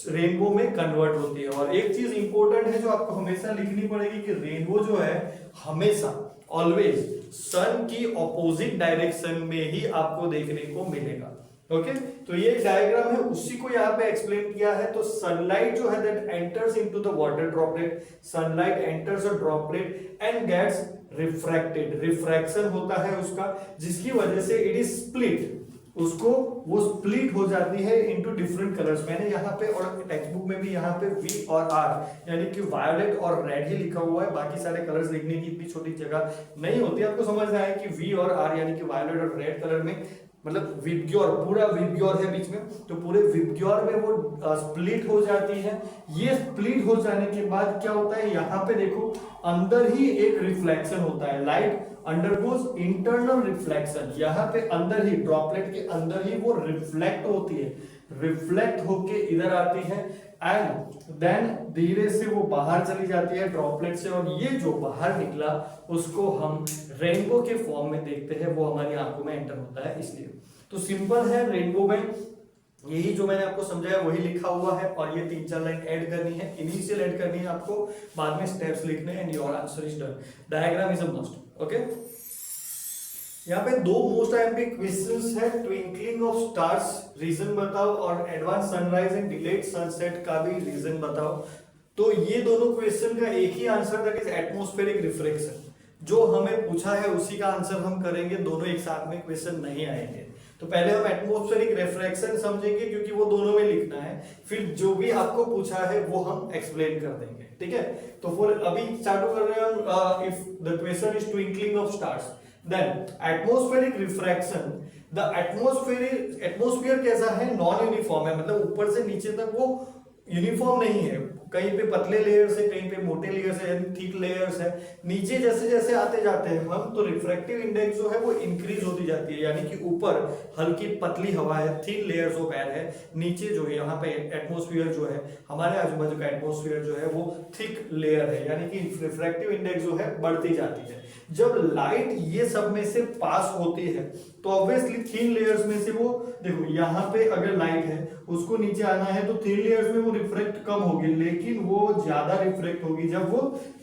रेनबो में कन्वर्ट होती है। और एक चीज इंपॉर्टेंट है जो आपको हमेशा लिखनी पड़ेगी कि रेनबो जो है हमेशा ऑलवेज सन की ऑपोजिट डायरेक्शन में ही आपको देखने को मिलेगा। ओके तो ये एक डायग्राम है, उसी को यहाँ पे एक्सप्लेन किया है। तो सनलाइट जो है that enters into the water droplet, sunlight enters a droplet and gets refracted, refraction होता है उसका, जिसकी वजह से इट इज स्प्लिट, उसको वो स्प्लिट हो जाती है इनटू डिफरेंट कलर्स। मैंने यहाँ पे और टेक्स्ट बुक में भी यहाँ पे वी और आर यानी कि वायोलेट और रेड ही लिखा हुआ है, बाकी सारे कलर्स लिखने की इतनी छोटी जगह नहीं होती। आपको समझना है कि वी और आर यानी कि वायोलेट और रेड कलर में मतलब विबग्योर, पूरा विबग्योर है बीच में, तो पूरे विबग्योर में वो स्प्लिट हो जाती है। ये स्प्लिट हो जाने के बाद क्या होता है, यहाँ पे देखो अंदर ही एक रिफ्लेक्शन होता है, लाइट अंडरगोज इंटरनल रिफ्लेक्शन। यहाँ पे अंदर ही ड्रॉपलेट के अंदर ही वो रिफ्लेक्ट होती है, रिफ्लेक्ट होके इधर आती है एंड देन धीरे से वो बाहर चली जाती है ड्रॉपलेट से, और ये जो बाहर निकला उसको हम रेनबो के फॉर्म में देखते हैं, वो हमारी आंखों में एंटर होता है। इसलिए तो सिंपल है, रेनबो में यही जो मैंने आपको समझाया वही लिखा हुआ है, और ये 3-4 लाइन ऐड करनी है, इनिशियल ऐड करनी है आपको, बाद में स्टेप्स लिखने हैं and your answer is done. Diagram is a must. Okay यहाँ पे 2 मोस्ट आईएमपी क्वेश्चंस है, ट्विंकलिंग ऑफ स्टार्स रीजन बताओ और advance sunrise and delayed sunset का भी रीजन बताओ। तो ये दोनों क्वेश्चन का एक ही answer that is atmospheric reflection, जो हमें पूछा है उसी का आंसर हम करेंगे, दोनों एक साथ में क्वेश्चन नहीं आएंगे। तो पहले हम एटमॉस्फेरिक रिफ्लेक्शन समझेंगे क्योंकि वो दोनों में लिखना है, फिर जो भी आपको पूछा है वो हम एक्सप्लेन कर देंगे। ठीक है, तो फिर अभी चालू कर रहे हैं हम। If the question is twinkling of stars then atmospheric refraction, the atmosphere कैसा है, नॉन यूनिफॉर्म है, मतलब ऊपर से नीचे तक वो यूनिफॉर्म नहीं है, कहीं पे पतले लेयर्स है, कहीं पे मोटे लेयर्स है, थिक लेयर्स है। नीचे जैसे जैसे आते जाते हैं हम तो रिफ्रैक्टिव इंडेक्स जो है वो इंक्रीज होती जाती है, यानी कि ऊपर हल्की पतली हवा है, थिन लेयर्स ऑफ एयर है, नीचे जो है यहाँ पे एटमॉस्फेयर जो है, हमारे आजू बाजू का एटमॉस्फेयर जो है वो थिक लेयर है, यानी कि रिफ्रैक्टिव इंडेक्स जो है बढ़ती जाती है। जब लाइट ये सब में से पास होती है तो ऑब्वियसली थिन लेयर्स में से वो देखो, यहाँ पे अगर लाइट है उसको नीचे आना है तो थिन लेयर्स में वो रिफ्रेक्ट कम होगी, लेकिन वो ज्यादा रिफ्रेक्ट होगी जब वो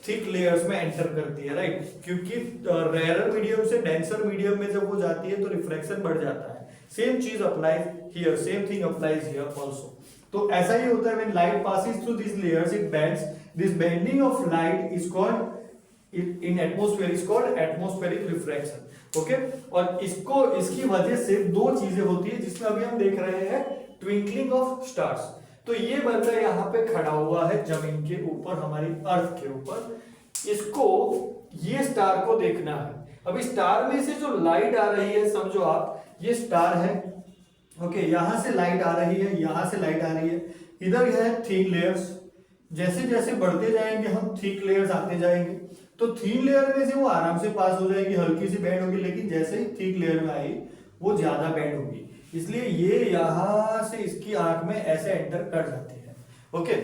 थिक लेयर्स में एंटर करती है, राइट, क्योंकि रेयरर मीडियम से डेंसर मीडियम में जब वो जाती है तो रिफ्रैक्शन बढ़ जाता है। सेम चीज applies here, same thing applies here also. तो ऐसा ही होता है when light passes through this layers it bends, this bending of light is called in atmosphere is called atmospheric refraction। Okay, और इसको इसकी वजह से 2 चीजें होती है जिसमें अभी हम देख रहे हैं, ट्विंकलिंग ऑफ स्टार्स। तो ये बंदा यहाँ पे खड़ा हुआ है जमीन के ऊपर, हमारी अर्थ के ऊपर, इसको ये स्टार को देखना है। अभी स्टार में से जो लाइट आ रही है, समझो आप ये स्टार है, ओके, यहां से लाइट आ रही है, यहां से लाइट आ रही है, इधर है थिन लेयर्स, जैसे जैसे बढ़ते जाएंगे हम थिक लेयर्स आते जाएंगे, तो थिन लेयर में से वो आराम से पास हो जाएगी, हल्की सी बैंड होगी, लेकिन जैसे ही थिक लेयर में आई वो ज्यादा बैंड होगी, इसलिए ये यहां से इसकी आंख में ऐसे एंटर कर जाती है। ओके,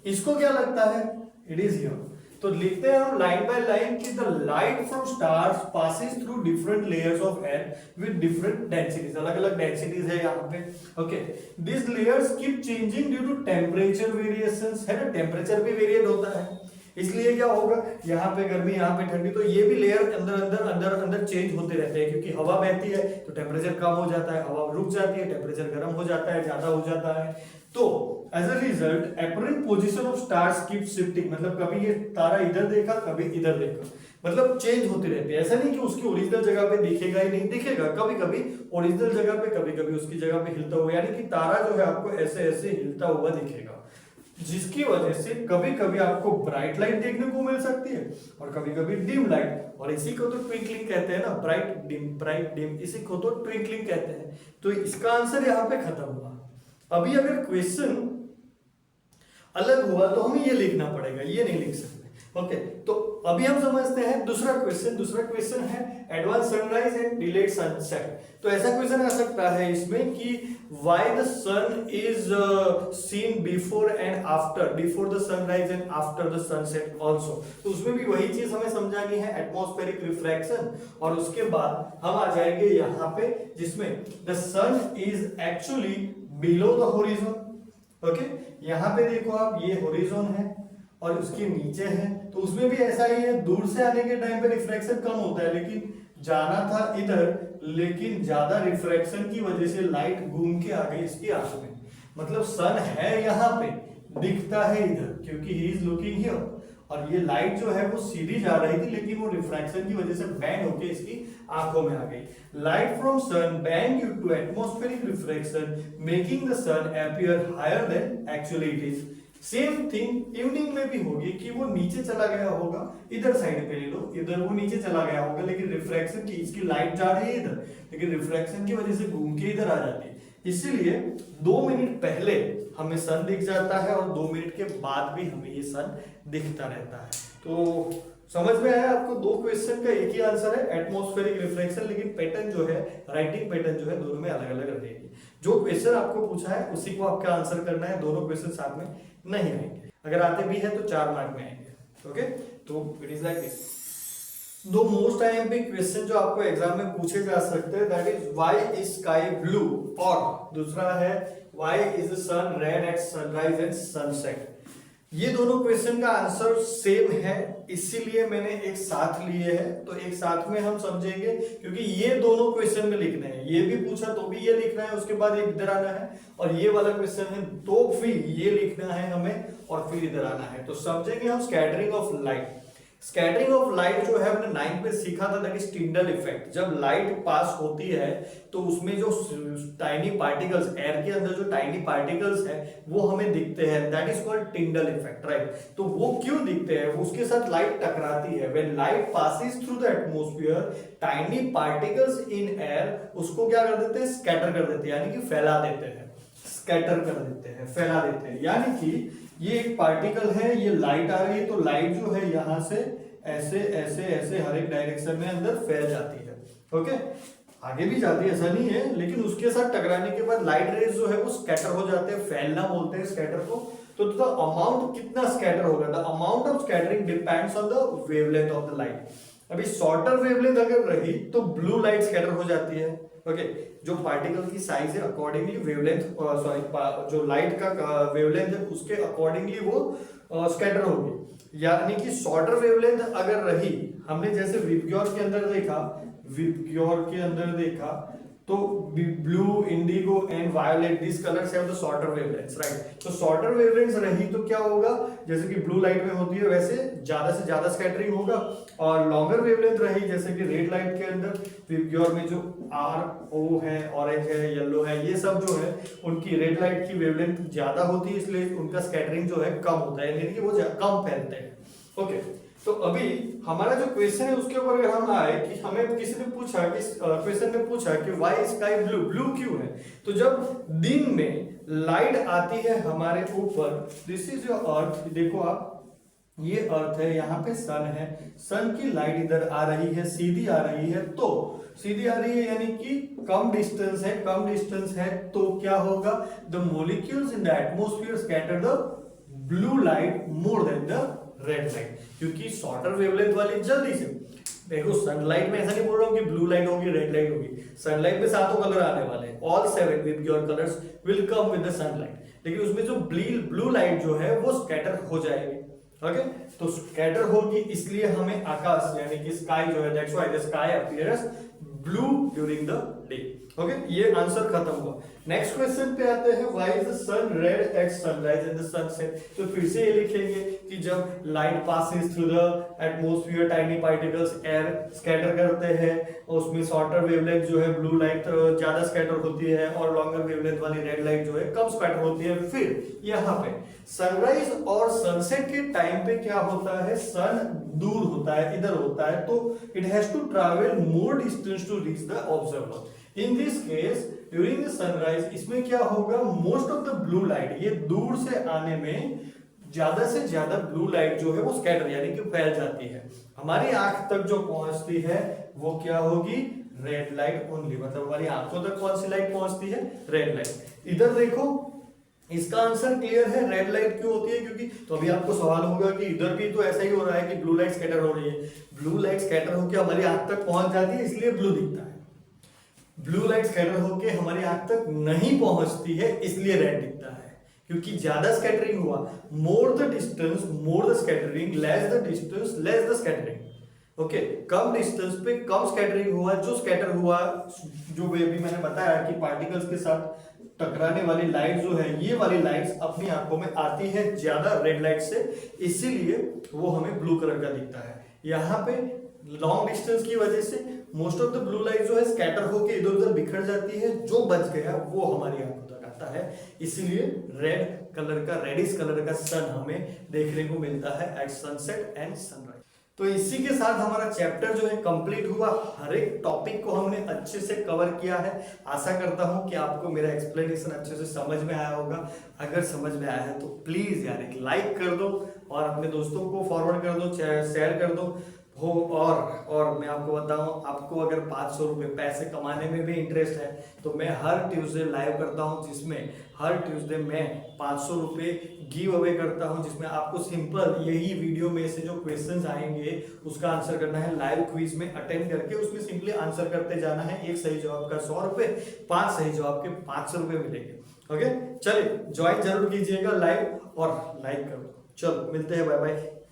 इसको क्या लगता है, इट इज हियर। तो लिखते हैं हम लाइन बाय लाइन कि the light from stars passes through different layers of air with different densities, अलग अलग डेंसिटीज है यहाँ पे। Okay, this layers keep changing due to temperature variations, है ना, टेम्परेचर भी वेरिएट होता है, इसलिए क्या होगा, यहाँ पे गर्मी यहाँ पे ठंडी, तो ये भी लेयर अंदर अंदर अंदर अंदर चेंज होते रहते हैं, क्योंकि हवा बहती है तो टेम्परेचर कम हो जाता है, हवा रुक जाती है टेम्परेचर गर्म हो जाता है, ज्यादा हो जाता है। तो as a result apparent position of stars keep shifting, मतलब कभी ये तारा इधर देखा कभी इधर देखा, मतलब चेंज होते रहते हैं। ऐसा नहीं कि उसकी ओरिजिनल जगह पे दिखेगा ही नहीं, दिखेगा कभी कभी ओरिजिनल जगह पे, कभी कभी उसकी जगह पे हिलता हुआ, यानी कि तारा जो है आपको ऐसे ऐसे हिलता हुआ दिखेगा, जिसकी वजह से कभी कभी आपको ब्राइट लाइट देखने को मिल सकती है और कभी कभी डिम लाइट, और इसी को तो ट्विंकलिंग कहते हैं ना, ब्राइट डिम, इसी को तो ट्विंकलिंग कहते हैं। तो इसका आंसर यहाँ पे खत्म हुआ। अभी अगर क्वेश्चन अलग हुआ तो हमें ये लिखना पड़ेगा, ये नहीं लिख सकते। ओके, तो अभी हम समझते हैं दूसरा क्वेश्चन है advance sunrise and delayed sunset. तो ऐसा क्वेश्चन आ सकता है इसमें कि why the sun is seen before the sunrise and after the sunset also. तो उसमें भी वही चीज हमें समझानी है, एटमॉस्फेरिक रिफ्रैक्शन, और उसके बाद हम आ जाएंगे यहाँ पे जिसमें the sun is actually below the horizon. Okay, यहाँ पे देखो आप, ये होरिजोन है और उसके नीचे है, तो उसमें भी ऐसा ही है, दूर से आने के टाइम पे रिफ्रैक्शन कम होता है, लेकिन जाना था इधर, लेकिन ज्यादा रिफ्रैक्शन की वजह से लाइट घूम के आ गई इसकी आंख में। मतलब सन है यहाँ पे, दिखता है इधर क्योंकि ही इज लुकिंग हियर, और ये लाइट जो है वो सीधी जा रही थी, लेकिन वो रिफ्रैक्शन की वजह से बैंड होके इसकी आंखों में आ गई। Light from sun bend due to atmospheric refraction making the sun appear higher than actually it is. Same thing evening में भी होगी कि वो नीचे चला गया होगा, इधर साइड पे ले लो, इधर वो नीचे चला गया होगा, लेकिन रिफ्रैक्शन की, इसकी लाइट जा रही है इधर, लेकिन रिफ्रैक्शन की वजह से घूम के इधर आ जाती है। इसीलिए 2 मिनट पहले हमें सन दिख जाता है और 2 मिनट के बाद भी हमें ये सन दिखता रहता है। तो समझ में आया आपको? 2 क्वेश्चन का एक ही आंसर है, एटमॉस्फेरिक रिफ्लेक्शन, लेकिन पैटर्न जो है, राइटिंग पैटर्न जो है, दोनों में अलग अलग रहेगी। जो क्वेश्चन आपको पूछा है उसी को आपका आंसर करना है, दोनों क्वेश्चन साथ में नहीं आएंगे, अगर आते भी है तो 4 मार्क में आएंगे। ओके, तो it is like this. 2 most IMP question जो आपको एग्जाम में पूछे जा सकते हैं, that is why is sky blue, और दूसरा है why is the sun red at sunrise and sunset. ये दोनों क्वेश्चन का आंसर सेम है, इसीलिए मैंने एक साथ लिए हैं, तो एक साथ में हम समझेंगे, क्योंकि ये दोनों क्वेश्चन में लिखने हैं, ये भी पूछा तो भी ये लिखना है, उसके बाद एक इधर आना है, और ये वाला क्वेश्चन है तो फिर ये लिखना है हमें, और फिर इधर आना है। तो समझेंगे हम scattering of light. Scattering of light जो है हमने 9th में सीखा था, दैट इज टिंडल इफेक्ट। जब लाइट पास होती है तो उसमें जो टाइनी पार्टिकल्स, एयर के अंदर जो टाइनी पार्टिकल्स है वो हमें दिखते हैं, that is called Tyndall effect, right. तो वो क्यों दिखते हैं? उसके साथ लाइट टकराती है, when light passes through the atmosphere tiny particles in air, उसको क्या कर देते हैं? स्कैटर कर देते हैं, यानी कि फैला देते हैं, स्कैटर कर देते हैं, फैला देते हैं। यानी कि ये एक पार्टिकल है, ये लाइट आ रही है, तो लाइट जो है यहां से ऐसे ऐसे ऐसे हर एक डायरेक्शन में अंदर फैल जाती है। ओके, आगे भी जाती है, ऐसा नहीं है, लेकिन उसके साथ टकराने के बाद लाइट रेज जो है वो स्कैटर हो जाते हैं, फैलना बोलते हैं स्कैटर को। तो द अमाउंट कितना स्कैटर होगा, the amount of scattering depends on the wavelength of the light. अभी शॉर्टर वेवलेंथ अगर रही तो ब्लू लाइट स्कैटर हो जाती है। ओके, जो पार्टिकल की साइज है अकॉर्डिंगली वेवलेंथ, जो लाइट का वेवलेंथ है उसके अकॉर्डिंगली वो स्कैटर होगी। यानी कि शॉर्टर वेवलेंथ अगर रही, हमने जैसे विबग्योर के अंदर देखा, तो blue, Indigo and violet, this colours have the shorter wavelengths, right. तो शॉर्टर वेवलेंथ्स रही तो क्या होगा, जैसे कि ब्लू लाइट में होती है वैसे ज्यादा से ज्यादा स्कैटरिंग होगा, और लॉन्गर वेवलेंथ रही जैसे कि रेड लाइट के अंदर, विबग्योर में जो RO है, ऑरेंज है, येलो है, ये सब जो है उनकी रेड लाइट की वेवलेंथ ज्यादा होती है, इसलिए उनका स्कैटरिंग जो है कम होता है, यानी कि वो कम फैलते हैं। ओके, तो अभी हमारा जो क्वेश्चन है उसके ऊपर अगर हम आए कि हमें किसी ने पूछा कि क्वेश्चन में पूछा कि व्हाई स्काई ब्लू, ब्लू क्यों है? तो जब दिन में लाइट आती है हमारे ऊपर, दिस इज योर अर्थ, देखो आप, ये अर्थ है, यहाँ पे सन है, सन की लाइट इधर आ रही है, सीधी आ रही है, तो सीधी आ रही है यानी कि कम डिस्टेंस है, तो क्या होगा, the molecules in the atmosphere scatter the blue light more than the red light, क्योंकि शॉर्टर वेवलेंथ वाली जल्दी से, देखो सनलाइट में ऐसा नहीं बोल रहा हूं कि ब्लू लाइट होगी, रेड लाइट होगी, सनलाइट में 7 कलर आने वाले हैं, all 7 with your colours will come with the sunlight, लेकिन उसमें जो ब्लू लाइट जो है वो स्कैटर हो जाएगी। ओके, तो स्कैटर होगी, इसलिए हमें आकाश यानी कि स्काई जो है, that's why the sky appears blue during the day. Okay, ये आंसर खत्म हुआ। नेक्स्ट क्वेश्चन पे आते हैं, why is the sun red at sunrise and the sunset. तो फिर से ये लिखेंगे कि जब light passes through the atmosphere tiny particles air scatter करते हैं, उसमें शॉर्टर वेवलेंथ जो है ब्लू लाइट ज्यादा स्कैटर होती है, और लॉन्गर वेवलेंथ वाली रेड लाइट जो है कम स्कैटर होती है। फिर यहाँ पे सनराइज और सनसेट के टाइम पे क्या होता है, सन दूर होता है, इधर होता है, तो it has to travel more distance to reach the observer. In this case during the sunrise, इसमें क्या होगा, most of the blue light, ये दूर से आने में ज्यादा से ज्यादा ब्लू लाइट जो है वो स्कैटर यानी कि फैल जाती है। हमारी आंख तक जो पहुंचती है वो क्या होगी, रेड लाइट ओनली, मतलब हमारी आंखों तक कौन सी लाइट पहुंचती है, रेड लाइट। इधर देखो, इसका आंसर क्लियर है, रेड लाइट क्यों होती है, क्योंकि तो अभी आपको सवाल होगा कि इधर भी तो ऐसा ही हो रहा है कि ब्लू लाइट स्कैटर हो रही है। ब्लू लाइट स्कैटर होकर हमारी आंख तक पहुंच जाती है इसलिए ब्लू दिखता है, ब्लू लाइट स्कैटर होके हमारी आंख तक नहीं पहुंचती है इसलिए रेड दिखता है। क्योंकि ज्यादा स्कैटरिंग हुआ, more the distance more the scattering, less the distance less the scattering. Okay, come distance पे कम स्कैटरिंग हुआ, जो स्कैटर हुआ, जो अभी मैंने बताया कि पार्टिकल्स के साथ टकराने वाली लाइट जो है, ये वाली लाइट्स अपनी आंखों में आती है ज्यादा रेड लाइट से, इसीलिए वो हमें ब्लू कलर का दिखता है। यहाँ पे लॉन्ग डिस्टेंस की वजह से most of the blue light जो है स्कैटर होके इधर उधर बिखर जाती है, जो बच गया वो हमारी आंखों तक आता है, इसीलिए रेड कलर का, रेडिश कलर का सन हमें देखने को मिलता है एट सनसेट एंड सनराइज। तो इसी के साथ हमारा चैप्टर जो है कंप्लीट हुआ। हर एक टॉपिक को हमने अच्छे से कवर किया है। आशा करता हूं कि आपको मेरा एक्सप्लेनेशन अच्छे से समझ में आया होगा। अगर समझ में आया है तो प्लीज यार एक लाइक कर दो और अपने दोस्तों को फॉरवर्ड कर दो, शेयर कर दो हो। और मैं आपको बताऊं, आपको अगर 500 रुपये पैसे कमाने में भी इंटरेस्ट है तो मैं हर ट्यूसडे लाइव करता हूं, जिसमें हर ट्यूसडे मैं 500 रुपये गिव अवे करता हूं, जिसमें आपको सिंपल यही वीडियो में से जो क्वेश्चंस आएंगे उसका आंसर करना है लाइव क्विज में अटेंड करके। उसमें सिंपली आंसर करते जाना है, एक सही जवाब का 100 रुपये, 5 सही जवाब के 500 रुपये मिलेंगे। ओके, चलिए ज्वाइन जरूर कीजिएगा लाइव और लाइक कर दो। चलो मिलते हैं, बाय बाय।